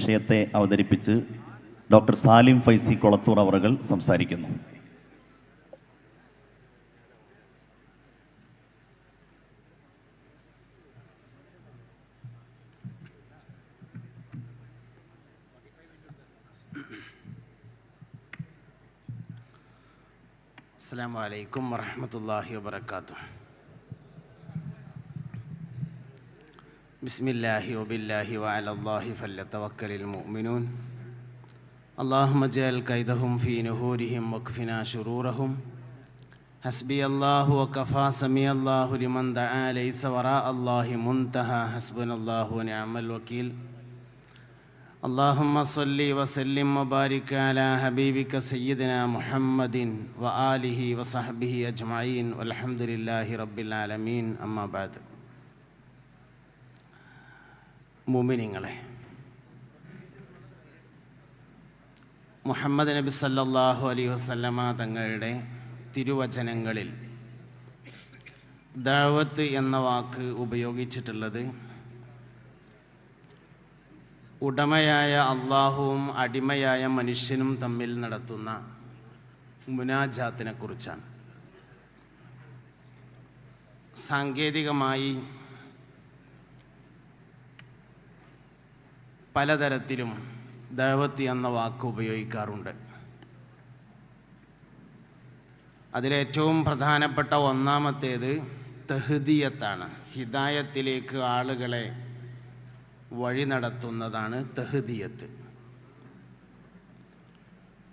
വിഷയത്തെ അവതരിപ്പിച്ച് ഡോക്ടർ സാലിം ഫൈസി കൊളത്തൂർ അവറുകൾ സംസാരിക്കുന്നു. അസ്സലാമു അലൈക്കും വറഹ്മത്തുള്ളാഹി വബറകാതുഹു. ബിസ്മില്ലാഹി വബില്ലാഹി വഅലല്ലാഹി ഫല്യതവക്കലിൽ മുഅ്മിനൂൻ. അല്ലാഹുമ്മ ജഅൽ കൈദഹും ഫീ നുഹൂരിഹിം വക്ഫിനാ ശുറൂറഹും. ഹസ്ബിയല്ലാഹു വകഫാ സമിയല്ലാഹു ലിമൻ ദഅാ ലൈസ വറാഅല്ലാഹി മുൻതഹാ ഹസ്ബുനല്ലാഹു വനിഅമൽ വകീൽ. اللهم صل وسلم وبارك على حبيبك سيدنا محمد وآله وصحبه أجمعين والحمد لله رب العالمين. أما بعد. മുഅ്മിനീങ്ങളെ, മുഹമ്മദ് നബി സല്ലല്ലാഹു അലൈഹി വസല്ലമ തങ്ങളുടെ തിരുവചനങ്ങളിൽ ദഅവത്ത് എന്ന വാക്ക് ഉപയോഗിച്ചിട്ടുള്ളത് ഉടമയായ അള്ളാഹുവും അടിമയായ മനുഷ്യനും തമ്മിൽ നടത്തുന്ന മുനാജാത്തിനെ കുറിച്ചാണ്. സാങ്കേതികമായി പലതരത്തിലും ദഅവത്ത് എന്ന വാക്ക് ഉപയോഗിക്കാറുണ്ട്. അതിലേറ്റവും പ്രധാനപ്പെട്ട ഒന്നാമത്തേത് തഹ്ദിയത്താണ്. ഹിദായത്തിലേക്ക് ആളുകളെ വഴി നടത്തുന്നതാണ് തഹ്ദിയത്ത്.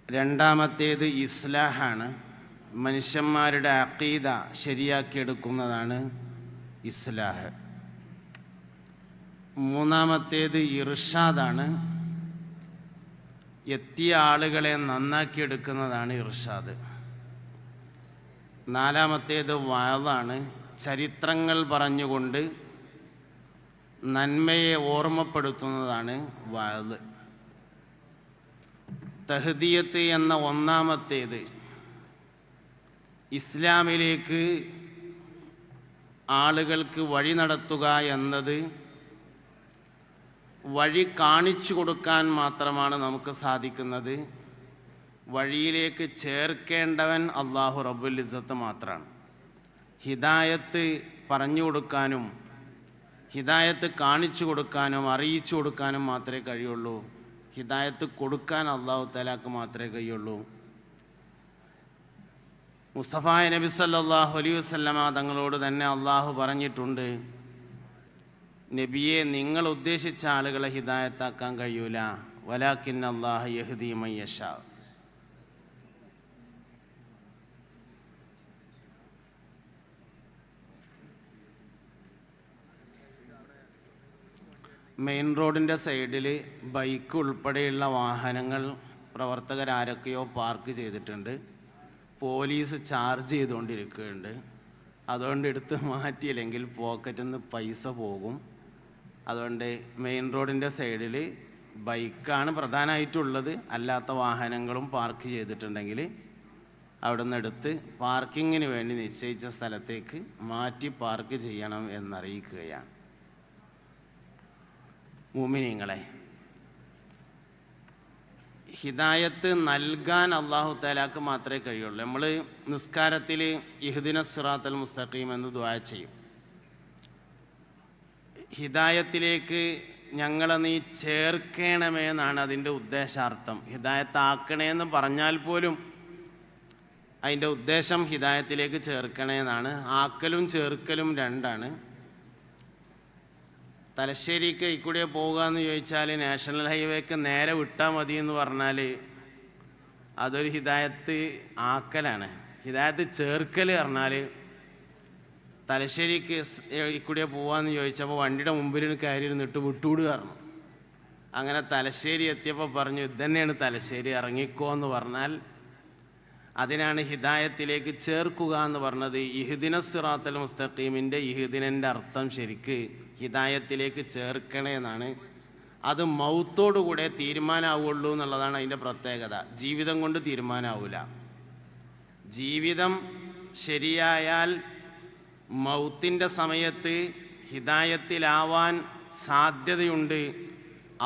രണ്ടാമത്തേത് ഇസ്ലാഹാണ്. മനുഷ്യന്മാരുടെ അഖീദ ശരിയാക്കിയെടുക്കുന്നതാണ് ഇസ്ലാഹ്. മൂന്നാമത്തേത് ഇർഷാദാണ്. എത്തിയ ആളുകളെ നന്നാക്കിയെടുക്കുന്നതാണ് ഇർഷാദ്. നാലാമത്തേത് വഅദാണ്. ചരിത്രങ്ങൾ പറഞ്ഞുകൊണ്ട് നന്മയെ ഓർമ്മപ്പെടുത്തുന്നതാണ് വഅദ്. തഹ്ദിയത്ത് എന്ന ഒന്നാമത്തേത് ഇസ്ലാമിലേക്ക് ആളുകൾക്ക് വഴി നടത്തുക എന്നത് വഴി കാണിച്ചു കൊടുക്കാൻ മാത്രമാണ് നമുക്ക് സാധിക്കുന്നത്. വഴിയിലേക്ക് ചേർക്കേണ്ടവൻ അല്ലാഹു റബ്ബുൽ ഇസ്സത്ത് മാത്രമാണ്. ഹിദായത്ത് പറഞ്ഞു കൊടുക്കാനും ഹിദായത്ത് കാണിച്ചു കൊടുക്കാനും അറിയിച്ചു കൊടുക്കാനും മാത്രമേ കഴിയുള്ളൂ. ഹിദായത്ത് കൊടുക്കാൻ അല്ലാഹു തആലാക്ക് മാത്രമേ കഴിയുള്ളൂ. മുസ്തഫ നബി സല്ലല്ലാഹു അലൈഹി വസല്ലമ തങ്ങളോട് തന്നെ അല്ലാഹു പറഞ്ഞിട്ടുണ്ട്, നബിയെ, നിങ്ങൾ ഉദ്ദേശിച്ച ആളുകളെ ഹിദായത്താക്കാൻ കഴിയൂല, വലാകിന്ന അല്ലാഹ യഹ്ദി മൻ യശാ. മെയിൻ റോഡിൻ്റെ സൈഡിൽ ബൈക്ക് ഉൾപ്പെടെയുള്ള വാഹനങ്ങൾ പ്രവർത്തകരാരൊക്കെയോ പാർക്ക് ചെയ്തിട്ടുണ്ട്. പോലീസ് ചാർജ് ചെയ്തുകൊണ്ടിരിക്കുകയുണ്ട്. അതുകൊണ്ട് എടുത്ത് മാറ്റിയില്ലെങ്കിൽ പോക്കറ്റിൽ നിന്ന് പൈസ പോകും. അതുകൊണ്ട് മെയിൻ റോഡിൻ്റെ സൈഡിൽ ബൈക്കാണ് പ്രധാനമായിട്ടുള്ളത്. അല്ലാത്ത വാഹനങ്ങളും പാർക്ക് ചെയ്തിട്ടുണ്ടെങ്കിൽ അവിടെ നിന്ന് എടുത്ത് പാർക്കിങ്ങിന് വേണ്ടി നിശ്ചയിച്ച സ്ഥലത്തേക്ക് മാറ്റി പാർക്ക് ചെയ്യണം എന്നറിയിക്കുകയാണ്. മുഅ്മിനീങ്ങളെ, ഹിദായത്ത് നൽകാൻ അല്ലാഹു തആലാക്ക് മാത്രമേ കഴിയുള്ളൂ. നമ്മൾ നിസ്കാരത്തിൽ ഇഹ്ദിനസ് സിറാത്തൽ മുസ്തഖീം എന്ന് ദുആ ചെയ്യും. ഹിദായത്തിലേക്ക് ഞങ്ങളെ നീ ചേർക്കണമേ എന്നാണ് അതിൻ്റെ ഉദ്ദേശാർത്ഥം. ഹിദായത്താക്കണേന്ന് പറഞ്ഞാൽ പോലും അതിൻ്റെ ഉദ്ദേശം ഹിദായത്തിലേക്ക് ചേർക്കണേ എന്നാണ്. ആക്കലും ചേർക്കലും രണ്ടാണ്. തലശ്ശേരിക്ക് ഇക്കൂടെ പോകുക എന്ന് ചോദിച്ചാൽ നാഷണൽ ഹൈവേക്ക് നേരെ വിട്ടാൽ മതി എന്ന് പറഞ്ഞാൽ അതൊരു ഹിദായത്ത് ആക്കലാണ്. ഹിദായത്ത് ചേർക്കൽ പറഞ്ഞാൽ തലശ്ശേരിക്ക് ഇക്കൂടെ പോകാമെന്ന് ചോദിച്ചപ്പോൾ വണ്ടിയുടെ മുമ്പിൽ കയറി ഇരുന്നിട്ട് വിട്ടുവിടുക പറഞ്ഞു. അങ്ങനെ തലശ്ശേരി എത്തിയപ്പോൾ പറഞ്ഞു, ഇതന്നെയാണ് തലശ്ശേരി, ഇറങ്ങിക്കോ എന്ന് പറഞ്ഞാൽ അതിനാണ് ഹിദായത്തിലേക്ക് ചേർക്കുക എന്ന് പറഞ്ഞത്. ഇഹ്ദിനസ് സിറാത്തൽ മുസ്തഖീമിൻ്റെ ഇഹ്ദിനൻ്റെ അർത്ഥം ശരിക്ക് ഹിദായത്തിലേക്ക് ചേർക്കണേ എന്നാണ്. അത് മൗത്തോടുകൂടെ തീരുമാനമാവുള്ളൂ എന്നുള്ളതാണ് അതിൻ്റെ പ്രത്യേകത. ജീവിതം കൊണ്ട് തീരുമാനമാവില്ല. ജീവിതം ശരിയായാൽ മൗത്തിൻ്റെ സമയത്ത് ഹിദായത്തിലാവാൻ സാധ്യതയുണ്ട്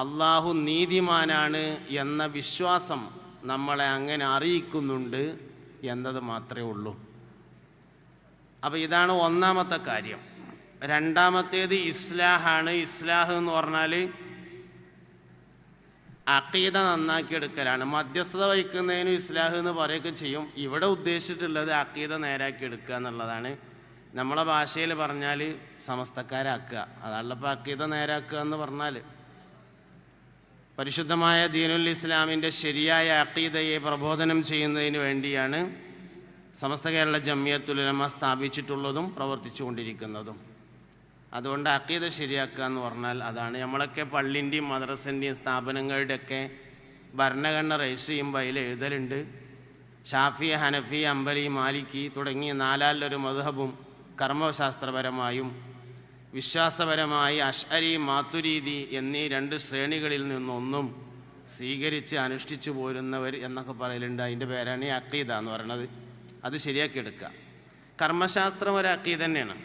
അള്ളാഹു നീതിമാനാണ് എന്ന വിശ്വാസം നമ്മളെ അങ്ങനെ അറിയിക്കുന്നുണ്ട് എന്നത് മാത്രമേ ഉള്ളൂ. അപ്പോൾ ഇതാണ് ഒന്നാമത്തെ കാര്യം. രണ്ടാമത്തേത് ഇസ്ലാഹാണ്. ഇസ്ലാഹ് എന്ന് പറഞ്ഞാൽ അഖീദ നന്നാക്കിയെടുക്കലാണ്. മധ്യസ്ഥത വഹിക്കുന്നതിനും ഇസ്ലാഹ് എന്ന് പറയുകയൊക്കെ ചെയ്യും. ഇവിടെ ഉദ്ദേശിച്ചിട്ടുള്ളത് അഖീദ നേരാക്കി എടുക്കുക എന്നുള്ളതാണ്. നമ്മളെ ഭാഷയിൽ പറഞ്ഞാൽ സമസ്തക്കാരാക്കുക, അതാണല്ലോ ഇപ്പോൾ അഖീദ നേരാക്കുക എന്ന് പറഞ്ഞാൽ. പരിശുദ്ധമായ ദീനുൽ ഇസ്ലാമിൻ്റെ ശരിയായ അഖീദയെ പ്രബോധനം ചെയ്യുന്നതിന് വേണ്ടിയാണ് സമസ്ത കേരള ജമിയത്തുൽ ഉലമ സ്ഥാപിച്ചിട്ടുള്ളതും പ്രവർത്തിച്ചു കൊണ്ടിരിക്കുന്നതും. അതുകൊണ്ട് അഖീദ ശരിയാക്കുക എന്ന് പറഞ്ഞാൽ അതാണ്. നമ്മളൊക്കെ പള്ളിൻ്റെയും മദ്രസൻ്റെയും സ്ഥാപനങ്ങളുടെയൊക്കെ ഭരണഘടന രജിസ്റ്റർ ചെയ്യുമ്പോൾ അതിൽ എഴുതലുണ്ട് ഷാഫി, ഹനഫി, അംബലി, മാലിക്കി തുടങ്ങിയ നാലാലൊരു മദ്ഹബും കർമ്മശാസ്ത്രപരമായും വിശ്വാസപരമായി അശ്അരി, മാതുരീദി എന്നീ രണ്ട് ശ്രേണികളിൽ നിന്നൊന്നും സ്വീകരിച്ച് അനുഷ്ഠിച്ചു പോരുന്നവർ എന്നൊക്കെ പറയലുണ്ട്. അതിൻ്റെ പേരാണ് ഈ അഖീദ എന്ന് പറയുന്നത്. അത് ശരിയാക്കിയെടുക്കുക. കർമ്മശാസ്ത്രം ഒരു അഖീദ തന്നെയാണ്.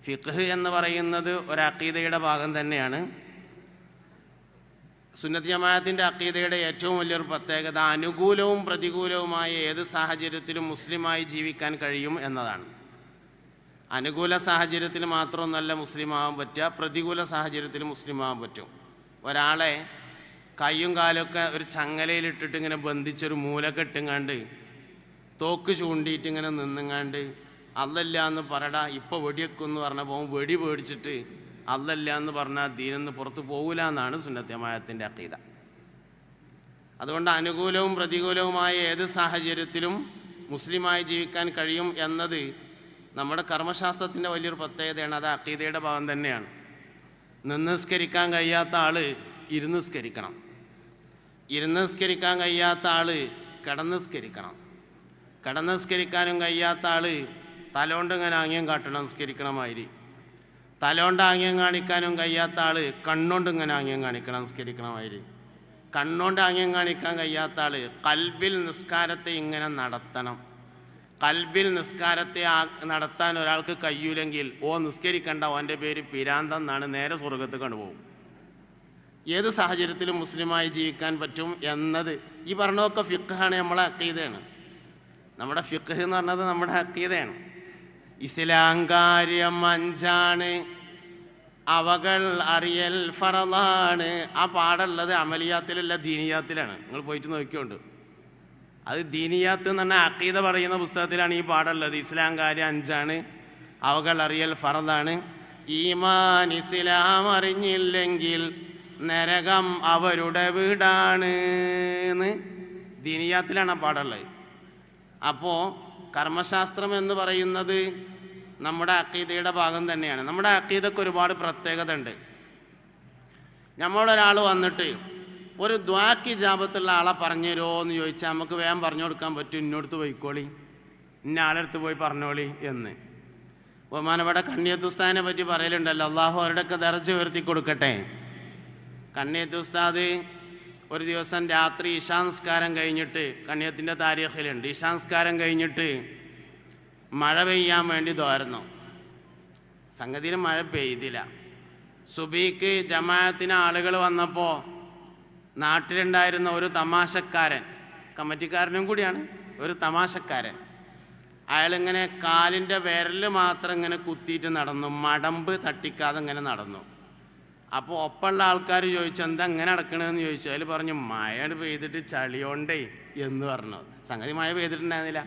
ഫിഖ്ഹ് എന്ന് പറയുന്നത് ഒരു അഖീദയുടെ ഭാഗം തന്നെയാണ്. സുന്നത്ത് ജമാഅത്തിൻ്റെ അഖീദയുടെ ഏറ്റവും വലിയൊരു പ്രത്യേകത അനുകൂലവും പ്രതികൂലവുമായ ഏത് സാഹചര്യത്തിലും മുസ്ലിമായി ജീവിക്കാൻ കഴിയും എന്നതാണ്. അനുകൂല സാഹചര്യത്തിൽ മാത്രമൊന്നല്ല മുസ്ലിമാവാൻ പറ്റുക, പ്രതികൂല സാഹചര്യത്തിൽ മുസ്ലിമാവാൻ പറ്റും. ഒരാളെ കയ്യും കാലൊക്കെ ഒരു ചങ്ങലയിലിട്ടിട്ട് ഇങ്ങനെ ബന്ധിച്ചൊരു മൂലൊക്കെ ഇട്ടുങ്ങാണ്ട് തോക്ക് ചൂണ്ടിയിട്ട് ഇങ്ങനെ നിന്നുങ്ങാണ്ട് അല്ലല്ല എന്ന് പറടാ ഇപ്പോൾ വെടിവെക്കുമെന്ന് പറഞ്ഞപ്പോൾ വെടി പേടിച്ചിട്ട് അല്ലല്ല എന്ന് പറഞ്ഞാൽ ദീനെന്ന് പുറത്ത് പോകില്ല എന്നാണ് സുന്നത്ത് ജമാഅത്തിൻ്റെ അഖീദ. അതുകൊണ്ട് അനുകൂലവും പ്രതികൂലവുമായ ഏത് സാഹചര്യത്തിലും മുസ്ലിമായി ജീവിക്കാൻ കഴിയും എന്നത് നമ്മുടെ കർമ്മശാസ്ത്രത്തിൻ്റെ വലിയൊരു പ്രത്യേകതയാണ്. അത് അഖീദയുടെ ഭാഗം തന്നെയാണ്. നിസ്കരിക്കാൻ കഴിയാത്ത ആൾ ഇരുന്നിസ്കരിക്കണം, ഇരുന്നിസ്കരിക്കാൻ കഴിയാത്ത ആൾ കിടന്നിസ്കരിക്കണം, കിടന്നിസ്കരിക്കാനും കഴിയാത്ത ആൾ തലോണ്ട് ഇങ്ങനെ ആംഗ്യം കാട്ടണം നിസ്കരിക്കണമാതിരി, തലോണ്ട് ആംഗ്യം കാണിക്കാനും കഴിയാത്ത ആൾ കണ്ണുകൊണ്ട് ഇങ്ങനെ ആംഗ്യം കാണിക്കണം നിസ്കരിക്കണമാതിരി, കണ്ണുകൊണ്ട് ആംഗ്യം കാണിക്കാൻ കഴിയാത്ത ആൾ കൽബിൽ നിസ്കാരത്തെ ഇങ്ങനെ നടത്തണം. കൽബിൽ നിസ്കാരത്തെ നടത്താൻ ഒരാൾക്ക് കഴിയൂലെങ്കിൽ നിസ്കരിക്കണ്ട, ഓൻ്റെ പേര് പിരാന്തം എന്നാണ്, നേരെ സ്വർഗത്ത് കൊണ്ടുപോകും. ഏത് സാഹചര്യത്തിലും മുസ്ലിമായി ജീവിക്കാൻ പറ്റും എന്നത് ഈ പറഞ്ഞതൊക്കെ ഫിഖ്ഹാണ്, നമ്മളെ അഖീദയാണ്. നമ്മുടെ ഫിഖ്ഹ് എന്ന് പറഞ്ഞത് നമ്മുടെ അഖീദയാണ്. ഇസ്ലാം കാര്യം 5 അവകൾ അറിയൽ ഫറളാണ്. ആ പാടുള്ളത് അമലിയാത്തിലല്ല ദീനിയാത്തിലാണ്. നിങ്ങൾ പോയിട്ട് നോക്കിയോണ്ട്. അത് ദീനിയാത്ത് എന്ന് പറഞ്ഞാൽ അഖീദ പറയുന്ന പുസ്തകത്തിലാണ് ഈ പാടുള്ളത്. ഇസ്ലാം കാര്യം 5 അവകൾ അറിയൽ ഫറളാണ്. ഈമാൻ ഇസ്ലാം അറിഞ്ഞില്ലെങ്കിൽ നരകം അവരുടെ വീടാണ് എന്ന് ദീനിയാത്തിലാണ് ആ പാടുള്ളത്. അപ്പോൾ കർമ്മശാസ്ത്രം എന്ന് പറയുന്നത് നമ്മുടെ അഖീദയുടെ ഭാഗം തന്നെയാണ്. നമ്മുടെ അഖീദക്ക് ഒരുപാട് പ്രത്യേകത ഉണ്ട്. നമ്മളൊരാൾ വന്നിട്ട് ഒരു ദ്വാക്ക് ഇജാബത്തുള്ള ആളെ പറഞ്ഞു തരുമോ എന്ന് ചോദിച്ചാൽ നമുക്ക് വേഗം പറഞ്ഞു കൊടുക്കാൻ പറ്റും. ഇന്നോടത്ത് പോയിക്കോളി, ഇന്ന ആളെടുത്ത് പോയി പറഞ്ഞോളി എന്ന്. ബഹുമാനപ്പെട്ട കണ്ണിയത്ത് ഉസ്താദിനെ പറ്റി പറയലുണ്ടല്ലോ, അള്ളാഹു അവരുടെയൊക്കെ ദർജ ഉയർത്തി കൊടുക്കട്ടെ. കണ്ണിയത്ത് ഉസ്താദ് ഒരു ദിവസം രാത്രി ഇശാംസ്കാരം കഴിഞ്ഞിട്ട്, കണ്ണിയത്തിൻ്റെ താരീഖിലുണ്ട്, ഇശാംസ്കാരം കഴിഞ്ഞിട്ട് മഴ പെയ്യാൻ വേണ്ടി തോരുന്നു. സംഗതിയിൽ മഴ പെയ്തില്ല. സുബീക്ക് ജമാഅത്തിന് ആളുകൾ വന്നപ്പോൾ നാട്ടിലുണ്ടായിരുന്ന ഒരു തമാശക്കാരൻ, കമ്മിറ്റിക്കാരനും കൂടിയാണ്, ഒരു തമാശക്കാരൻ, അയാളിങ്ങനെ കാലിൻ്റെ വിരൽ മാത്രം ഇങ്ങനെ കുത്തിയിട്ട് നടന്നു, മടമ്പ് തട്ടിക്കാതെ ഇങ്ങനെ നടന്നു. അപ്പോൾ ഒപ്പമുള്ള ആൾക്കാർ ചോദിച്ചു, എന്താ ഇങ്ങനെ നടക്കണമെന്ന് ചോദിച്ചു. അതിൽ പറഞ്ഞു, മഴ പെയ്തിട്ട് ചളിയോണ്ടേ എന്ന് പറഞ്ഞു. സംഗതി മഴ പെയ്തിട്ടുണ്ടായിരുന്നില്ല.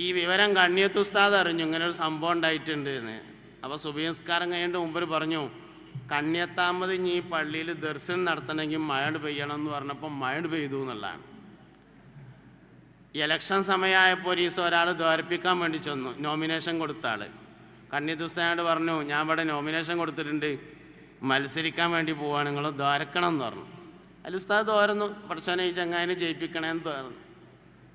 ഈ വിവരം കണ്ണിയത്ത് ഉസ്താദ് അറിഞ്ഞു, ഇങ്ങനെ ഒരു സംഭവം ഉണ്ടായിട്ടുണ്ട് എന്ന്. അപ്പോൾ സുബഹി നിസ്കാരം കഴിഞ്ഞിട്ട് മുമ്പ് പറഞ്ഞു, കണ്ണിയത്താമത് ഇനി ഈ പള്ളിയിൽ ദർശനം നടത്തണമെങ്കിൽ മഴ പെയ്യണം എന്ന് പറഞ്ഞപ്പോൾ മഴ പെയ്തു എന്നുള്ളതാണ്. ഇലക്ഷൻ സമയമായപ്പോൾ ഒരു ദിവസം ഒരാൾ ദ്വാരപ്പിക്കാൻ വേണ്ടി ചെന്നു, നോമിനേഷൻ കൊടുത്ത ആൾ. കണ്ണിയത്ത് ഉസ്താദിനോട് പറഞ്ഞു, ഞാൻ ഇവിടെ നോമിനേഷൻ കൊടുത്തിട്ടുണ്ട്, മത്സരിക്കാൻ വേണ്ടി പോവാണ്, നിങ്ങൾ ദ്വാരക്കണം എന്ന് പറഞ്ഞു. അതിൽ ഉസ്താദ് തോരുന്നു, പഠിച്ചോനെ ഈ ചങ്ങായിനെ ജയിപ്പിക്കണേന്ന് തോന്നുന്നു.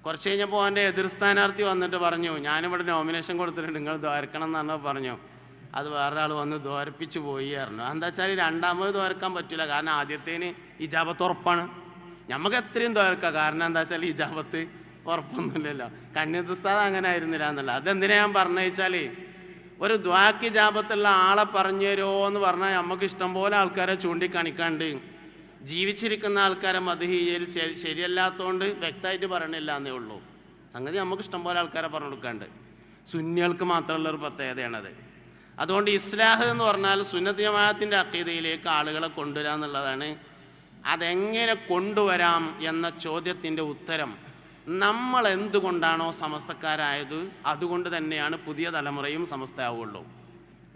കുറച്ച് കഴിഞ്ഞപ്പോൾ അവൻ്റെ എതിർ സ്ഥാനാർത്ഥി വന്നിട്ട് പറഞ്ഞു, ഞാനിവിടെ നോമിനേഷൻ കൊടുത്തിട്ടുണ്ട്, നിങ്ങൾ ദ്വാരക്കണം എന്നാണ് പറഞ്ഞു. അത് വേറൊരാൾ വന്ന് ദ്വാരപ്പിച്ച് പോയി പറഞ്ഞു. എന്താ വെച്ചാൽ രണ്ടാമത് ദ്വാരക്കാൻ പറ്റില്ല, കാരണം ആദ്യത്തേന് ഇജാബത്ത് ഉറപ്പാണ്. നമുക്ക് എത്രയും ദ്വാരക്കാം, കാരണം എന്താ വെച്ചാൽ ഇജാബത്ത് ഉറപ്പൊന്നുമില്ലല്ലോ. കണ്ണിയത്ത് ഉസ്താദ് അങ്ങനെ ആയിരുന്നില്ല എന്നല്ല. അതെന്തിനാ ഞാൻ പറഞ്ഞു വെച്ചാൽ, ഒരു ദ്വാക്ക് ജാപത്തുള്ള ആളെ പറഞ്ഞു തരുമോ എന്ന് പറഞ്ഞാൽ നമുക്ക് ഇഷ്ടംപോലെ ആൾക്കാരെ ചൂണ്ടിക്കാണിക്കാണ്ട് ജീവിച്ചിരിക്കുന്ന ആൾക്കാരെ മദ്ഹിയിൽ ശരിയല്ലാത്തതുകൊണ്ട് വ്യക്തമായിട്ട് പറയണില്ല എന്നേ ഉള്ളൂ. സംഗതി നമുക്ക് ഇഷ്ടംപോലെ ആൾക്കാരെ പറഞ്ഞു കൊടുക്കാണ്ട്. സുന്നികൾക്ക് മാത്രമുള്ളൊരു പ്രത്യേകതയാണത്. അതുകൊണ്ട് ഇസ്ലാഹ് എന്ന് പറഞ്ഞാൽ സുന്നത്ത് ജമാഅത്തിൻ്റെ അഖീദയിലേക്ക് ആളുകളെ കൊണ്ടുവരിക എന്നുള്ളതാണ്. അതെങ്ങനെ കൊണ്ടുവരാം എന്ന ചോദ്യത്തിൻ്റെ ഉത്തരം നമ്മൾ എന്തുകൊണ്ടാണോ സമസ്തക്കാരായത് അതുകൊണ്ട് തന്നെയാണ് പുതിയ തലമുറയും സമസ്തയാവുള്ളൂ.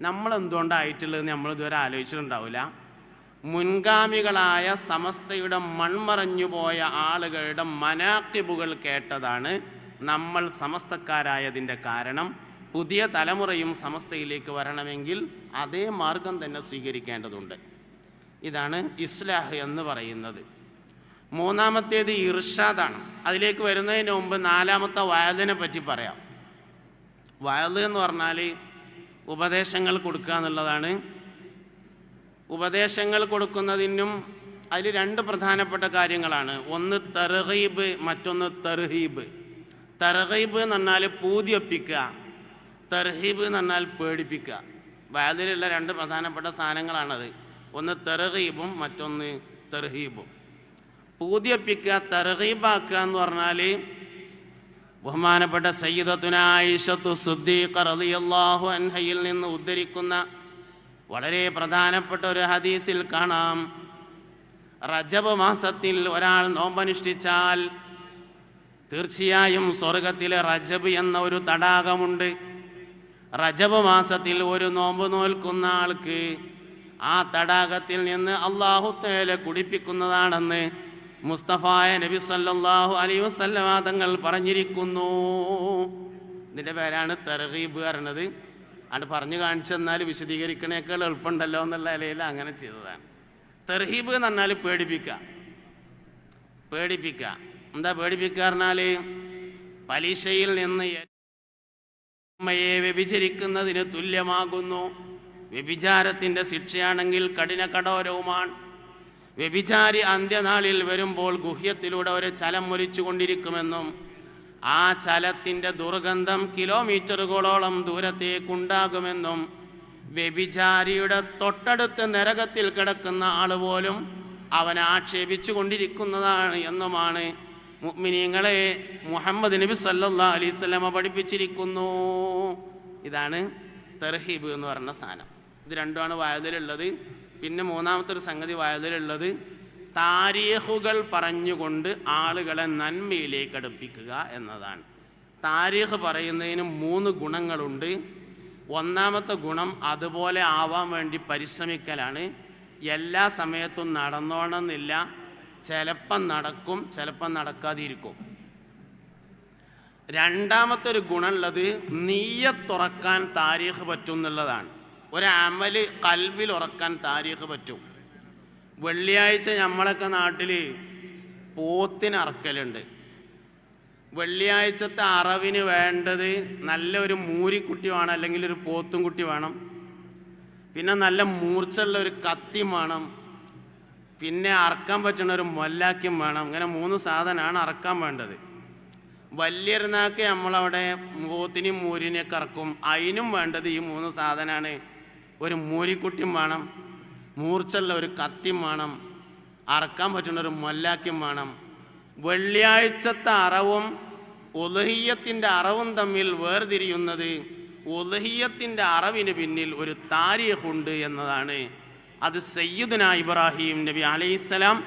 നമ്മൾ എന്തുകൊണ്ടായിട്ടുള്ളതെന്ന് നമ്മൾ ഇതുവരെ ആലോചിച്ചിട്ടുണ്ടാവില്ല. മുൻഗാമികളായ സമസ്തയുടെ മൺമറഞ്ഞുപോയ ആളുകളുടെ മനാക്കിബുകൾ കേട്ടതാണ് നമ്മൾ സമസ്തക്കാരായതിൻ്റെ കാരണം. പുതിയ തലമുറയും സമസ്തയിലേക്ക് വരണമെങ്കിൽ അതേ മാർഗം തന്നെ സ്വീകരിക്കേണ്ടതുണ്ട്. ഇതാണ് ഇസ്ലാഹ് എന്ന് പറയുന്നത്. മൂന്നാമത്തേത് ഇർഷാദാണ്. അതിലേക്ക് വരുന്നതിന് മുമ്പ് നാലാമത്തെ വയലിനെ പറ്റി പറയാം. വയല് എന്ന് പറഞ്ഞാൽ ഉപദേശങ്ങൾ കൊടുക്കുക എന്നുള്ളതാണ്. ഉപദേശങ്ങൾ കൊടുക്കുന്നതിനും അതിൽ രണ്ട് പ്രധാനപ്പെട്ട കാര്യങ്ങളാണ്. ഒന്ന് തർഗീബ്, മറ്റൊന്ന് തർഹീബ്. തർഗീബ് എന്ന് പറഞ്ഞാൽ പൂതിയൊപ്പിക്കുക, തർഹീബ് എന്ന് പറഞ്ഞാൽ പേടിപ്പിക്കുക. വയലിലുള്ള രണ്ട് പ്രധാനപ്പെട്ട സാധനങ്ങളാണത്. ഒന്ന് തർഗീബും മറ്റൊന്ന് തർഹീബും. പൂതിയൊപ്പിക്കുക, തർഗീബാക്കുക എന്ന് പറഞ്ഞാൽ ബഹുമാനപ്പെട്ട സയ്യിദത്തുന ആയിഷത്തു സിദ്ദീഖ റളിയല്ലാഹു അൻഹയിൽ നിന്ന് ഉദ്ധരിക്കുന്ന വളരെ പ്രധാനപ്പെട്ട ഒരു ഹദീസിൽ കാണാം, റജബ് മാസത്തിൽ ഒരാൾ നോമ്പനുഷ്ഠിച്ചാൽ തീർച്ചയായും സ്വർഗത്തിലെ റജബ് എന്ന ഒരു തടാകമുണ്ട്. റജബ് മാസത്തിൽ ഒരു നോമ്പ് നോൽക്കുന്ന ആൾക്ക് ആ തടാകത്തിൽ നിന്ന് അല്ലാഹു തആല കുടിപ്പിക്കുന്നതാണെന്ന് മുസ്തഫായ നബി സല്ലല്ലാഹു അലൈഹി വസല്ലമ തങ്ങൾ പറഞ്ഞിരിക്കുന്നു. ഇതിൻ്റെ പേരാണ് തർഗീബ് പറയുന്നത്. അത് പറഞ്ഞു കാണിച്ചെന്നാൽ വിശദീകരിക്കണേക്കാൾ എളുപ്പമുണ്ടല്ലോ എന്നുള്ള നിലയിൽ അങ്ങനെ ചെയ്തതാണ്. തർഹീബ് എന്ന് പറഞ്ഞാൽ പേടിപ്പിക്കുക. പേടിപ്പിക്കുക എന്താ പേടിപ്പിക്കുക പറഞ്ഞാൽ പലിശയിൽ നിന്ന് അമ്മയെ വ്യഭിചരിക്കുന്നതിന് തുല്യമാകുന്നു. വ്യഭിചാരത്തിൻ്റെ ശിക്ഷയാണെങ്കിൽ കഠിന കഠോരവുമാണ്. വ്യഭിചാരി അന്ത്യനാളിൽ വരുമ്പോൾ ഗുഹ്യത്തിലൂടെ ഒരു ചലം ഒലിച്ചു കൊണ്ടിരിക്കുമെന്നും ആ ചലത്തിൻ്റെ ദുർഗന്ധം കിലോമീറ്ററുകളോളം ദൂരത്തേക്കുണ്ടാകുമെന്നും വ്യഭിചാരിയുടെ തൊട്ടടുത്ത് നരകത്തിൽ കിടക്കുന്ന ആൾ പോലും അവനെ ആക്ഷേപിച്ചു കൊണ്ടിരിക്കുന്നതാണ് എന്നുമാണ് മുഅ്മിനീങ്ങളെ മുഹമ്മദ് നബി സല്ലല്ലാഹു അലൈഹി വസല്ലമ പഠിപ്പിച്ചിരിക്കുന്നു. ഇതാണ് തർഹീബ് എന്ന് പറഞ്ഞ സാധനം. ഇത് രണ്ടുമാണ് വയതിലുള്ളത്. പിന്നെ മൂന്നാമത്തെ ഒരു സംഗതി വയതിലുള്ളത് താരീഖുകൾ പറഞ്ഞുകൊണ്ട് ആളുകളെ നന്മയിലേക്ക് അടുപ്പിക്കുക എന്നതാണ്. താരീഖ് പറയുന്നതിന് 3 ഗുണങ്ങളുണ്ട്. ഒന്നാമത്തെ ഗുണം അതുപോലെ ആവാൻ വേണ്ടി പരിശ്രമിക്കലാണ്. എല്ലാ സമയത്തും നടന്നോണമെന്നില്ല. ചിലപ്പം നടക്കും, ചിലപ്പം നടക്കാതിരിക്കും. രണ്ടാമത്തെ ഒരു ഗുണമുള്ളത് നീയത്തുറക്കാൻ താരീഖ് പറ്റും എന്നുള്ളതാണ്. ഒരു അമല് കൽബിൽ ഉറക്കാൻ താരീഖ് പറ്റും. വെള്ളിയാഴ്ച നമ്മളൊക്കെ നാട്ടിൽ പോത്തിനറക്കലുണ്ട്. വെള്ളിയാഴ്ചത്തെ അറവിന് വേണ്ടത് നല്ലൊരു മൂരിക്കുട്ടി വേണം, അല്ലെങ്കിൽ ഒരു പോത്തും കുട്ടി വേണം. പിന്നെ നല്ല മൂർച്ചുള്ള ഒരു കത്തി വേണം. പിന്നെ അറക്കാൻ പറ്റുന്ന ഒരു മൊല്ലാക്കും വേണം. ഇങ്ങനെ 3 സാധനമാണ് അറക്കാൻ വേണ്ടത്. വലിയൊരുനാൾക്ക് നമ്മളവിടെ പോത്തിനെയും മൂരിനെയൊക്കെ ഇറക്കും. അതിനും വേണ്ടത് ഈ 3 സാധനമാണ്. ഒരു മൂരിക്കുട്ടിയും വേണം, മൂർച്ചുള്ള ഒരു കത്തിയും വേണം, അറക്കാൻ പറ്റുന്ന ഒരു മൊല്ലാക്കും വേണം. വെള്ളിയാഴ്ചത്തെ അറവും ഉളുഹിയ്യത്തിൻ്റെ അറവും തമ്മിൽ വേർതിരിയുന്നത് ഉളുഹിയ്യത്തിൻ്റെ അറവിന് പിന്നിൽ ഒരു താരീഖുണ്ട് എന്നതാണ്. അത് സയ്യിദുന ഇബ്രാഹിം നബി അലൈഹിസ്സലാം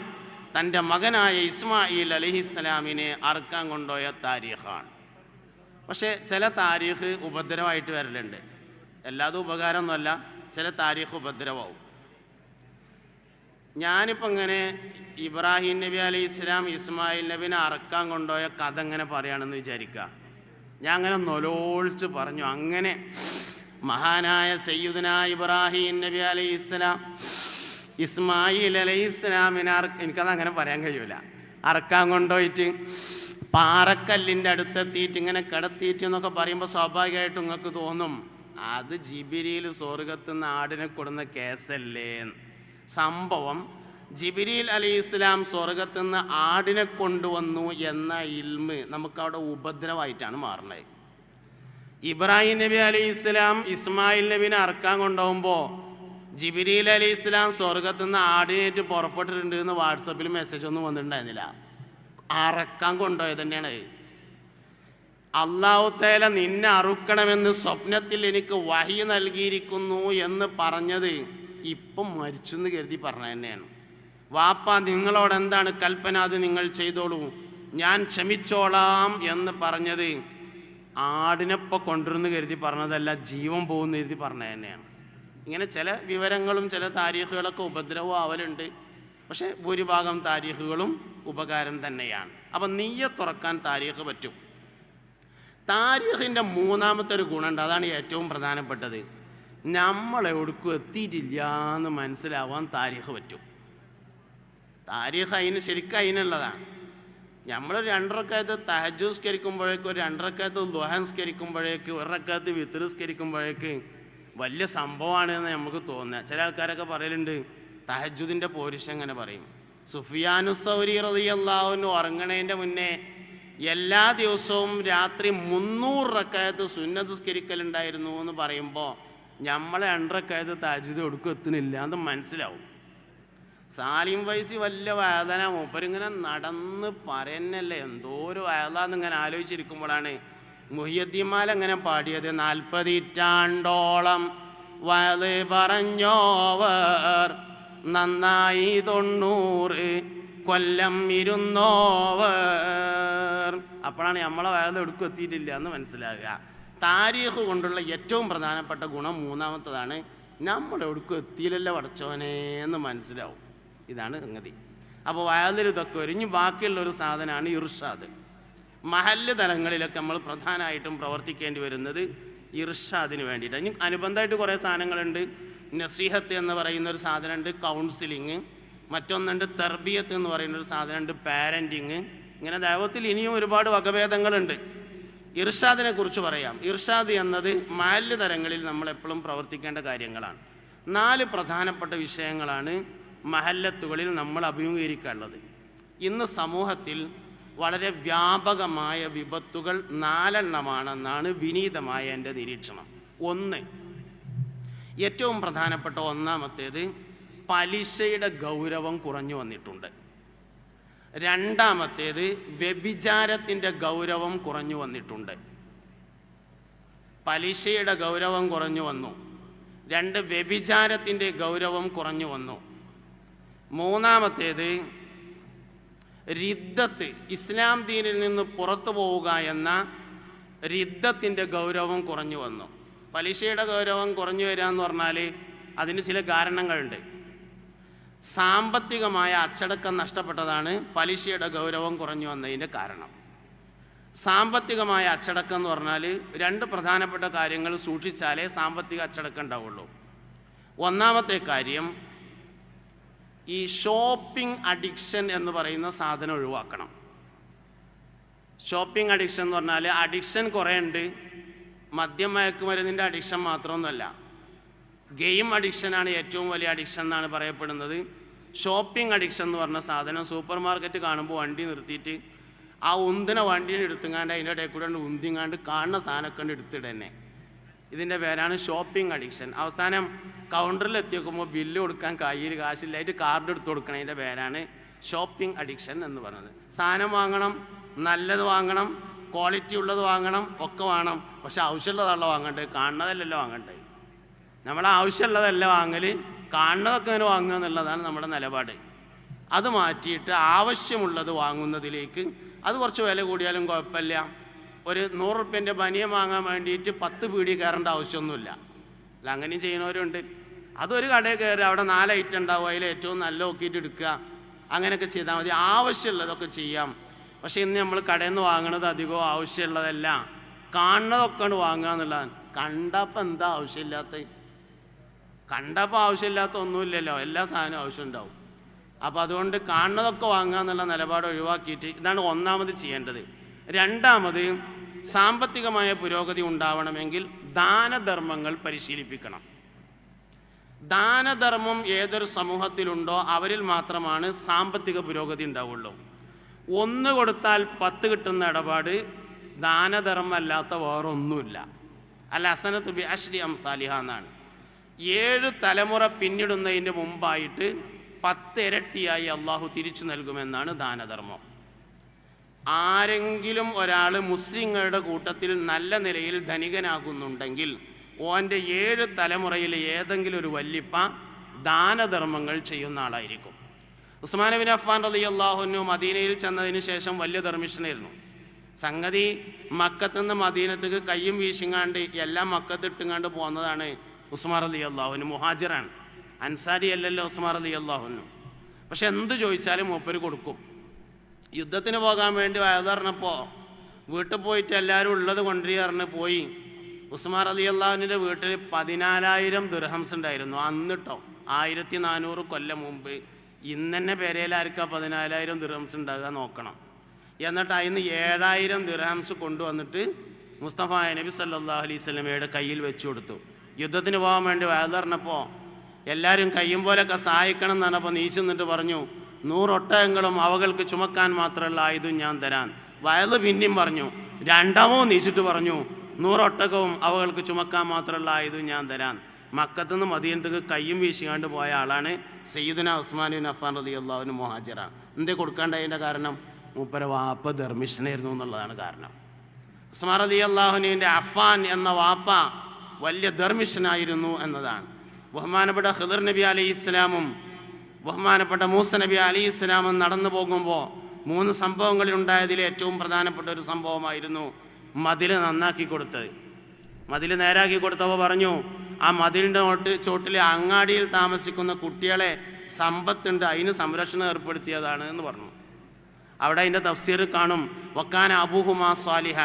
തൻ്റെ മകനായ ഇസ്മായിൽ അലൈഹിസ്സലാമിനെ അറുക്കാൻ കൊണ്ടുപോയ താരീഖാണ്. പക്ഷേ ചില താരീഖ് ഉപദ്രവമായിട്ട് വരലുണ്ട്. എല്ലാതും ഉപകാരമൊന്നുമല്ല, ചില താരീഖ് ഉപദ്രവമാവും. ഞാനിപ്പോൾ ഇങ്ങനെ ഇബ്രാഹിം നബി അലൈഹി ഇസ്ലാം ഇസ്മായിൽ നബിനെ അറക്കാൻ കൊണ്ടുപോയ കഥ ഇങ്ങനെ പറയുകയാണെന്ന് വിചാരിക്കുക. ഞാൻ അങ്ങനെ നൊലോളിച്ച് പറഞ്ഞു. അങ്ങനെ മഹാനായ സയ്യിദുന ഇബ്രാഹിം നബി അലൈഹി ഇസ്ലാം ഇസ്മായിൽ അലൈഹി ഇസ്ലാമിനെ എനിക്കത് അങ്ങനെ പറയാൻ കഴിയൂല. അറക്കാൻ കൊണ്ടുപോയിട്ട് പാറക്കല്ലിൻ്റെ അടുത്തെത്തിയിട്ട് ഇങ്ങനെ കിടത്തിയിട്ട് എന്നൊക്കെ പറയുമ്പോൾ സ്വാഭാവികമായിട്ടും നിങ്ങൾക്ക് തോന്നും അത് ജിബിരിയിൽ സ്വർഗത്തുനിന്ന് ആടിനെ കൊടുന്ന കേസല്ലേ. സംഭവം ജിബിരിൽ അലൈഹി ഇസ്ലാം സ്വർഗത്തുനിന്ന് ആടിനെ കൊണ്ടുവന്നു എന്ന ഇൽമ് നമുക്കവിടെ ഉപദ്രവമായിട്ടാണ് മാറുന്നത്. ഇബ്രാഹിം നബി അലൈഹി ഇസ്ലാം ഇസ്മായിൽ നബിനെ അറക്കാൻ കൊണ്ടുപോകുമ്പോൾ ജിബ്രീൽ അലൈഹി ഇസ്ലാം സ്വർഗത്തു നിന്ന് ആടിനേറ്റ് പുറപ്പെട്ടിട്ടുണ്ട് എന്ന് വാട്സപ്പിൽ മെസ്സേജ് ഒന്നും വന്നിട്ടുണ്ടായിരുന്നില്ല. അറക്കാൻ കൊണ്ടുപോയത് തന്നെയാണ്. അല്ലാഹു തആല നിന്നെ അറുക്കണമെന്ന് സ്വപ്നത്തിൽ എനിക്ക് വഹി നൽകിയിരിക്കുന്നു എന്ന് പറഞ്ഞത് ഇപ്പം മരിച്ചു എന്ന് കരുതി പറഞ്ഞത് തന്നെയാണ്. വാപ്പ നിങ്ങളോട് എന്താണ് കൽപ്പന അത് നിങ്ങൾ ചെയ്തോളൂ, ഞാൻ ക്ഷമിച്ചോളാം എന്ന് പറഞ്ഞത് ആടിനെപ്പോൾ കൊണ്ടുവരുന്ന് കരുതി പറഞ്ഞതല്ല, ജീവൻ പോകുന്ന കരുതി പറഞ്ഞത് തന്നെയാണ്. ഇങ്ങനെ ചില വിവരങ്ങളും ചില താരീഖുകളൊക്കെ ഉപദ്രവം ആവലുണ്ട്. പക്ഷേ ഭൂരിഭാഗം താരീഖുകളും ഉപകാരം തന്നെയാണ്. അപ്പം നിയ്യത്തുറക്കാൻ താരീഖ് പറ്റും. താരീഖിൻ്റെ മൂന്നാമത്തെ ഒരു ഗുണമുണ്ട്, അതാണ് ഏറ്റവും പ്രധാനപ്പെട്ടത്. നമ്മളെവിടേക്കും എത്തിയിട്ടില്ല എന്ന് മനസ്സിലാവാൻ താരീഖ് പറ്റും. താരീഖ് അതിന് ശരിക്കും അതിനുള്ളതാണ്. നമ്മൾ 2 റക്അത്ത് തഹജ്ജുദ് സ്കരിക്കുമ്പോഴേക്ക്, ഒരു 2 റക്അത്ത് ദുഹ സ്കരിക്കുമ്പോഴേക്ക്, 1 റക്അത്ത് വിത്ർ സ്കരിക്കുമ്പോഴേക്ക് വലിയ സംഭവമാണ് എന്ന് നമുക്ക് തോന്നുക. ചില ആൾക്കാരൊക്കെ പറയലുണ്ട് തഹജ്ജുദിൻ്റെ പോരിശം അങ്ങനെ പറയും. സുഫിയാനു സൗരി റളിയല്ലാഹു അൻഹു ഉറങ്ങണതിൻ്റെ മുന്നേ എല്ലാ ദിവസവും രാത്രി 300 റക്അത്ത് സുന്നത്ത് സ്കരിക്കലുണ്ടായിരുന്നു എന്ന് പറയുമ്പോൾ നമ്മളെ 2 റക്അത്ത് തഹജ്ജുദ് ഒടുക്കും എത്തുന്നില്ല എന്ന് മനസ്സിലാവും. സാലിം ഫൈസി വലിയ വേദന, മൂപ്പരിങ്ങനെ നടന്ന് പറയുന്നല്ലേ, എന്തോ ഒരു വേദന ഇങ്ങനെ ആലോചിച്ചിരിക്കുമ്പോഴാണ് മുഹിയുദ്ദീൻ മാല അങ്ങനെ പാടിയത്. 40 ഇറ്റാണ്ടോളം വയത് പറഞ്ഞോവർ, നന്നായി 90 കൊല്ലം ഇരുന്നോവർ. അപ്പോഴാണ് നമ്മളെ വേദന എടുക്കും എത്തിയിട്ടില്ല എന്ന് മനസ്സിലാകുക. താരീഖ് കൊണ്ടുള്ള ഏറ്റവും പ്രധാനപ്പെട്ട ഗുണം മൂന്നാമത്തതാണ്, നമ്മുടെ എടുക്കും എത്തിയില്ലല്ലോ പടച്ചോനെ എന്ന് മനസ്സിലാവും. ഇതാണ് സംഗതി. അപ്പോൾ വയലിൽ ഇതൊക്കെ ഒരുങ്ങി ബാക്കിയുള്ളൊരു സാധനമാണ് ഇർഷാദ്. മഹല്ല് തലങ്ങളിലൊക്കെ നമ്മൾ പ്രധാനമായിട്ടും പ്രവർത്തിക്കേണ്ടി വരുന്നത് ഇർഷാദിന് വേണ്ടിയിട്ടാണ്. ഇനി അനുബന്ധമായിട്ട് കുറേ സാധനങ്ങളുണ്ട്. നസീഹത്ത് എന്ന് പറയുന്നൊരു സാധനമുണ്ട്, കൗൺസിലിങ്. മറ്റൊന്നുണ്ട് തർബിയത്ത് എന്ന് പറയുന്നൊരു സാധനമുണ്ട്, പാരൻറ്റിങ്. ഇങ്ങനെ ദൈവത്തിൽ ഇനിയും ഒരുപാട് വകഭേദങ്ങളുണ്ട്. ഇർഷാദിനെ കുറിച്ച് പറയാം. ഇർഷാദ് എന്നത് മഹല്ല് തലങ്ങളിൽ നമ്മൾ എപ്പോഴും പ്രവർത്തിക്കേണ്ട കാര്യങ്ങളാണ്. 4 പ്രധാനപ്പെട്ട വിഷയങ്ങളാണ് മഹല്ലത്തുകളിൽ നമ്മൾ അഭിമുഖീകരിക്കാനുള്ളത്. ഇന്ന് സമൂഹത്തിൽ വളരെ വ്യാപകമായ വിപത്തുകൾ 4 എണ്ണമാണെന്നാണ് വിനീതമായ എൻ്റെ നിരീക്ഷണം. 1, ഏറ്റവും പ്രധാനപ്പെട്ട ഒന്നാമത്തേത് പലിശയുടെ ഗൗരവം കുറഞ്ഞു വന്നിട്ടുണ്ട്. 2ാമത്തേത് വ്യഭിചാരത്തിൻ്റെ ഗൗരവം കുറഞ്ഞു വന്നിട്ടുണ്ട്. പലിശയുടെ ഗൗരവം കുറഞ്ഞു വന്നു. 2, വ്യഭിചാരത്തിൻ്റെ ഗൗരവം കുറഞ്ഞു വന്നു. 3ാമത്തേത് റിദ്ദത്ത്, ഇസ്ലാം ദീനിൽ നിന്ന് പുറത്തു പോവുക എന്ന റിദ്ദത്തിൻ്റെ ഗൗരവം കുറഞ്ഞു വന്നു. പലിശയുടെ ഗൗരവം കുറഞ്ഞു വരിക എന്ന് പറഞ്ഞാൽ അതിന് ചില കാരണങ്ങളുണ്ട്. സാമ്പത്തികമായ അച്ചടക്കം നഷ്ടപ്പെട്ടതാണ് പലിശയുടെ ഗൗരവം കുറഞ്ഞു വന്നതിൻ്റെ കാരണം. സാമ്പത്തികമായ അച്ചടക്കം എന്ന് പറഞ്ഞാൽ 2 പ്രധാനപ്പെട്ട കാര്യങ്ങൾ സൂക്ഷിച്ചാലേ സാമ്പത്തിക അച്ചടക്കം ഉണ്ടാവുള്ളൂ. ഒന്നാമത്തെ കാര്യം, ഈ ഷോപ്പിംഗ് അഡിക്ഷൻ എന്ന് പറയുന്ന സാധനം ഒഴിവാക്കണം. ഷോപ്പിംഗ് അഡിക്ഷൻ എന്ന് പറഞ്ഞാൽ അഡിക്ഷൻ കുറേ ഉണ്ട്. മദ്യം മയക്കുമരുന്നിൻ്റെ അഡിക്ഷൻ മാത്രമൊന്നുമല്ല, ഗെയിം അഡിക്ഷനാണ് ഏറ്റവും വലിയ അഡിക്ഷൻ എന്നാണ് പറയപ്പെടുന്നത്. ഷോപ്പിംഗ് അഡിക്ഷൻ എന്ന് പറഞ്ഞ സാധനം സൂപ്പർ മാർക്കറ്റ് കാണുമ്പോൾ വണ്ടി നിർത്തിയിട്ട് ആ ഉന്തിന വണ്ടീനെ എടുത്തുങ്ങാണ്ട് അതിൻ്റെ ഇടയിൽ കൂടെ ഉന്തിങ്ങാണ്ട് കാണുന്ന സാധനമൊക്കെ എടുത്തിടന്നെ. ഇതിൻ്റെ പേരാണ് ഷോപ്പിംഗ് അഡിക്ഷൻ. അവസാനം കൗണ്ടറിൽ എത്തിയേക്കുമ്പോൾ ബില്ല് കൊടുക്കാൻ കയ്യിൽ കാശില്ലായിട്ട് കാർഡ് എടുത്ത് കൊടുക്കണതിൻ്റെ പേരാണ് ഷോപ്പിംഗ് അഡിക്ഷൻ എന്ന് പറയുന്നത്. സാധനം വാങ്ങണം, നല്ലത് വാങ്ങണം, ക്വാളിറ്റി ഉള്ളത് വാങ്ങണം, ഒക്കെ വേണം. പക്ഷെ ആവശ്യമുള്ളതല്ല വാങ്ങണ്ടേ, കാണുന്നതല്ലല്ലോ വാങ്ങണ്ടേ. നമ്മൾ ആവശ്യമുള്ളതല്ല വാങ്ങൽ, കാണുന്നതൊക്കെ അങ്ങനെ വാങ്ങുക എന്നുള്ളതാണ് നമ്മുടെ നിലപാട്. അത് മാറ്റിയിട്ട് ആവശ്യമുള്ളത് വാങ്ങുന്നതിലേക്ക്, അത് കുറച്ച് വില കൂടിയാലും കുഴപ്പമില്ല. ഒരു 100 റുപ്യൻ്റെ ബനിയൻ വാങ്ങാൻ വേണ്ടിയിട്ട് 10 പീടി കയറേണ്ട ആവശ്യമൊന്നുമില്ല. അല്ല, അങ്ങനെയും ചെയ്യുന്നവരുണ്ട്. അതൊരു കടയിൽ കയറി അവിടെ 4 ഐറ്റം ഉണ്ടാവും, അതിൽ ഏറ്റവും നല്ല നോക്കിയിട്ട് എടുക്കുക, അങ്ങനെയൊക്കെ ചെയ്താൽ മതി. ആവശ്യമുള്ളതൊക്കെ ചെയ്യാം. പക്ഷേ ഇന്ന് നമ്മൾ കടയിൽ നിന്ന് വാങ്ങുന്നത് അധികവും ആവശ്യമുള്ളതല്ല, കാണുന്നതൊക്കെ വാങ്ങുക എന്നുള്ളതാണ്. കണ്ടപ്പോൾ എന്താ ആവശ്യമില്ലാത്ത? കണ്ടപ്പോൾ ആവശ്യമില്ലാത്ത ഒന്നുമില്ലല്ലോ, എല്ലാ സാധനവും ആവശ്യമുണ്ടാവും. അപ്പോൾ അതുകൊണ്ട് കാണുന്നതൊക്കെ വാങ്ങുക എന്നുള്ള നിലപാട് ഒഴിവാക്കിയിട്ട് ഇതാണ് ഒന്നാമത് ചെയ്യേണ്ടത്. 2ാമത്, സാമ്പത്തികമായ പുരോഗതി ഉണ്ടാവണമെങ്കിൽ ദാനധർമ്മങ്ങൾ പരിശീലിപ്പിക്കണം. ദാനധർമ്മം ഏതൊരു സമൂഹത്തിലുണ്ടോ അവരിൽ മാത്രമാണ് സാമ്പത്തിക പുരോഗതി ഉണ്ടാവുള്ളൂ. 1 കൊടുത്താൽ 10 കിട്ടുന്ന ഇടപാട് ദാനധർമ്മം അല്ലാത്ത വേറൊന്നുമില്ല. അൽ ഹസനത്തു ബി അശ്രി അംസാലിഹ എന്നാണ്. 7 തലമുറ പിന്നിടുന്നതിൻ്റെ മുമ്പായിട്ട് 10 ഇരട്ടിയായി അള്ളാഹു തിരിച്ചു നൽകുമെന്നാണ് ദാനധർമ്മം. ആരെങ്കിലും ഒരാൾ മുസ്ലിങ്ങളുടെ കൂട്ടത്തിൽ നല്ല നിലയിൽ ധനികനാകുന്നുണ്ടെങ്കിൽ ഓൻ്റെ 7 തലമുറയിൽ ഏതെങ്കിലും ഒരു വല്ലിപ്പ ദാനധർമ്മങ്ങൾ ചെയ്യുന്ന ആളായിരിക്കും. ഉസ്മാൻ ബിൻ അഫ്ഫാൻ റളിയല്ലാഹു അൻഹു മദീനയിൽ ചെന്നതിന് ശേഷം വലിയ ധർമ്മിഷ്ഠനായിരുന്നു. സംഗതി മക്കത്തുനിന്ന് മദീനത്തേക്ക് കയ്യും വീശിങ്ങാണ്ട് എല്ലാം മക്കത്തിട്ടുങ്ങാണ്ട് പോകുന്നതാണ് ഉസ്മാൻ റളിയല്ലാഹു അൻഹു. മുഹാജിറാണ്, അൻസാരി അല്ലല്ലോ ഉസ്മാൻ റളിയല്ലാഹു അൻഹു. പക്ഷെ എന്ത് ചോദിച്ചാലും മൂപ്പര് കൊടുക്കും. യുദ്ധത്തിന് പോകാൻ വേണ്ടി വയതറിഞ്ഞപ്പോൾ വീട്ടിൽ പോയിട്ട് എല്ലാവരും ഉള്ളത് കൊണ്ടുവരികറിഞ്ഞ് പോയി. ഉസ്മാൻ റളിയല്ലാഹു അൻഹുവിൻ്റെ വീട്ടിൽ 14,000 ദിർഹംസ് ഉണ്ടായിരുന്നു അന്നിട്ടോ. 1400 കൊല്ലം മുമ്പ്. ഇന്ന് തന്നെ പെരയിലാർക്കാ 14,000 ദിർഹംസ് ഉണ്ടാകുക നോക്കണം. എന്നിട്ട് അതിന് 7,000 ദിർഹംസ് കൊണ്ടുവന്നിട്ട് മുസ്തഫ നബി സല്ലല്ലാഹു അലൈഹി വസല്ലമയുടെ കയ്യിൽ വെച്ചു കൊടുത്തു. യുദ്ധത്തിന് പോകാൻ വേണ്ടി വയതറിഞ്ഞപ്പോൾ എല്ലാവരും കയ്യും പോലൊക്കെ സഹായിക്കണം എന്ന് പറഞ്ഞപ്പോൾ നീച്ചു നിന്നിട്ട് പറഞ്ഞു, 100 ഒട്ടകങ്ങളും അവകൾക്ക് ചുമക്കാൻ മാത്രമുള്ള ആയുധം ഞാൻ തരാൻ. വയല് പിന്നെയും പറഞ്ഞു, രണ്ടാമോ നീച്ചിട്ട് പറഞ്ഞു, 100 ഒട്ടകവും അവകൾക്ക് ചുമക്കാൻ മാത്രമുള്ള ആയുധം ഞാൻ തരാൻ. മക്കത്തുനിന്ന് മദീനത്തേക്ക് കയ്യും വീശിക്കാണ്ട് പോയ ആളാണ് സയ്യിദുന ഉസ്മാൻ ബിൻ അഫ്ഫാൻ റളിയല്ലാഹു അൻഹു മുഹാജിറ. എന്തേ കൊടുക്കാണ്ടതിൻ്റെ കാരണം? മൂപ്പര വാപ്പ ധർമ്മിഷ്ഠനായിരുന്നു എന്നുള്ളതാണ് കാരണം. ഉസ്മാൻ റളിയല്ലാഹു അൻഹുവിൻ്റെ അഫ്ഫാൻ എന്ന വാപ്പ വലിയ ധർമ്മിഷ്ഠനായിരുന്നു എന്നതാണ്. ബഹുമാനപ്പെട്ട ഖിദർ നബി അലൈഹി ഇസ്ലാമും ബഹുമാനപ്പെട്ട മൂസ നബി അലൈഹി ഇസ്ലാമും നടന്നു പോകുമ്പോൾ 3 സംഭവങ്ങളിലുണ്ടായതിൽ ഏറ്റവും പ്രധാനപ്പെട്ട ഒരു സംഭവമായിരുന്നു മതിൽ നന്നാക്കി കൊടുത്തത്. മതിൽ നേരാക്കി കൊടുത്തപ്പോൾ പറഞ്ഞു, ആ മതിലിൻ്റെ ചോട്ടിൽ അങ്ങാടിയിൽ താമസിക്കുന്ന കുട്ടികളെ സമ്പത്തുണ്ട്, അതിന് സംരക്ഷണം ഏർപ്പെടുത്തിയതാണ് എന്ന് പറഞ്ഞു. അവിടെ അതിൻ്റെ തഫ്സീർ കാണും, വക്കാന അബൂഹുമാ സ്വാലിഹ,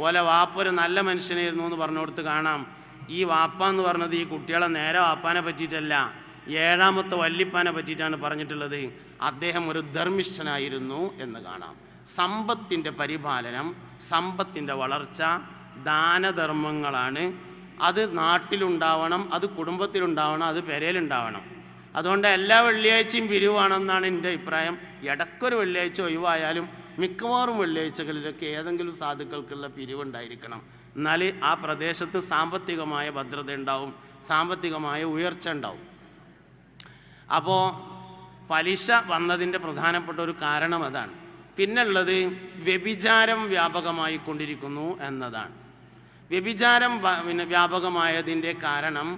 ഓലെ വാപ്പ ഒരു നല്ല മനുഷ്യനായിരുന്നു എന്ന് പറഞ്ഞുകൊടുത്ത് കാണാം. ഈ വാപ്പ എന്ന് പറഞ്ഞത് ഈ കുട്ടികളെ നേരെ വാപ്പാനെ പറ്റിയിട്ടല്ല, 7ാമത്തെ വല്ലിപ്പാനെ പറ്റിയിട്ടാണ് പറഞ്ഞിട്ടുള്ളത്. അദ്ദേഹം ഒരു ധർമ്മിഷ്ഠനായിരുന്നു എന്ന് കാണാം. സമ്പത്തിൻ്റെ പരിപാലനം, സമ്പത്തിൻ്റെ വളർച്ച, ദാനധർമ്മങ്ങളാണ്. അത് നാട്ടിലുണ്ടാവണം, അത് കുടുംബത്തിലുണ്ടാവണം, അത് പെരയിലുണ്ടാവണം. അതുകൊണ്ട് എല്ലാ വെള്ളിയാഴ്ചയും പിരിവാണെന്നാണ് എൻ്റെ അഭിപ്രായം. ഇടയ്ക്കൊരു വെള്ളിയാഴ്ച ഒഴിവായാലും മിക്കവാറും വെള്ളിയാഴ്ചകളിലൊക്കെ ഏതെങ്കിലും സാധുക്കൾക്കുള്ള പിരിവുണ്ടായിരിക്കണം. എന്നാൽ ആ പ്രദേശത്ത് സാമ്പത്തികമായ ഭദ്രത ഉണ്ടാവും, സാമ്പത്തികമായ ഉയർച്ച ഉണ്ടാവും. അപ്പോൾ പലിശ വന്നതിൻ്റെ പ്രധാനപ്പെട്ട ഒരു കാരണം അതാണ്. പിന്നുള്ളത് വ്യഭിചാരം വ്യാപകമായി കൊണ്ടിരിക്കുന്നു എന്നതാണ്. വ്യഭിചാരം വ്യാപകമായതിൻ്റെ കാരണം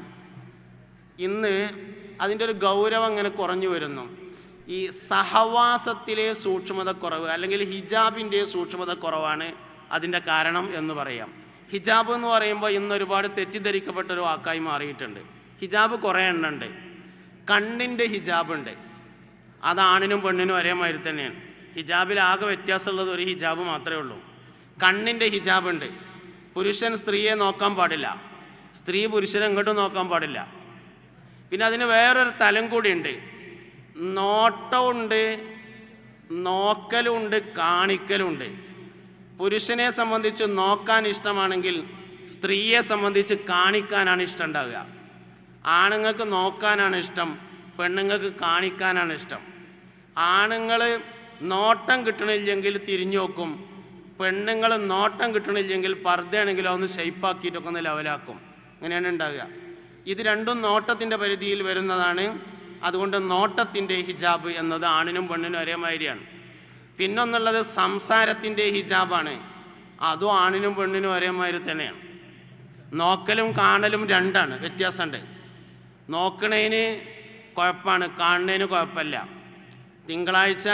ഇന്ന് അതിൻ്റെ ഒരു ഗൗരവം ഇങ്ങനെ കുറഞ്ഞു വരുന്നു. ഈ സഹവാസത്തിലെ സൂക്ഷ്മത കുറവ് അല്ലെങ്കിൽ ഹിജാബിൻ്റെ സൂക്ഷ്മത കുറവാണ് അതിൻ്റെ കാരണം എന്ന് പറയാം. ഹിജാബ് എന്ന് പറയുമ്പോൾ ഇന്ന് ഒരുപാട് തെറ്റിദ്ധരിക്കപ്പെട്ട ഒരു വാക്കായി മാറിയിട്ടുണ്ട്. ഹിജാബ് കുറേ എണ്ണുണ്ട്. കണ്ണിൻ്റെ ഹിജാബുണ്ട്, അത് ആണിനും പെണ്ണിനും ഒരേമാതിരി തന്നെയാണ്. ഹിജാബിൽ ആകെ വ്യത്യാസമുള്ളത് ഒരു ഹിജാബ് മാത്രമേ ഉള്ളൂ. കണ്ണിൻ്റെ ഹിജാബുണ്ട്. പുരുഷൻ സ്ത്രീയെ നോക്കാൻ പാടില്ല, സ്ത്രീ പുരുഷനെ ഇങ്ങോട്ടും നോക്കാൻ പാടില്ല. പിന്നെ അതിന് വേറൊരു തലം കൂടിയുണ്ട്. നോട്ടമുണ്ട്, നോക്കലുണ്ട്, കാണിക്കലുണ്ട്. പുരുഷനെ സംബന്ധിച്ച് നോക്കാൻ ഇഷ്ടമാണെങ്കിൽ സ്ത്രീയെ സംബന്ധിച്ച് കാണിക്കാനാണ് ഇഷ്ടം ഉണ്ടാവുക. ആണുങ്ങൾക്ക് നോക്കാനാണ് ഇഷ്ടം, പെണ്ണുങ്ങൾക്ക് കാണിക്കാനാണ് ഇഷ്ടം. ആണുങ്ങൾ നോട്ടം കിട്ടണില്ലെങ്കിൽ തിരിഞ്ഞു നോക്കും, പെണ്ണുങ്ങൾ നോട്ടം കിട്ടണില്ലെങ്കിൽ പർദ്ദയാണെങ്കിലും ഒന്ന് ഷെയ്പ്പാക്കിയിട്ടൊക്കെ ഒന്ന് ലെവലാക്കും. അങ്ങനെയാണ് ഉണ്ടാവുക. ഇത് രണ്ടും നോട്ടത്തിൻ്റെ പരിധിയിൽ വരുന്നതാണ്. അതുകൊണ്ട് നോട്ടത്തിൻ്റെ ഹിജാബ് എന്നത് ആണിനും പെണ്ണിനും ഒരേമാതിരിയാണ്. പിന്നൊന്നുള്ളത് സംസാരത്തിൻ്റെ ഹിജാബാണ്. അതും ആണിനും പെണ്ണിനും ഒരേമാതിരി തന്നെയാണ്. നോക്കലും കാണലും രണ്ടാണ്, വ്യത്യാസമുണ്ട്. നോക്കണതിന് കുഴപ്പമാണ്, കാണുന്നതിന് കുഴപ്പമില്ല. തിങ്കളാഴ്ച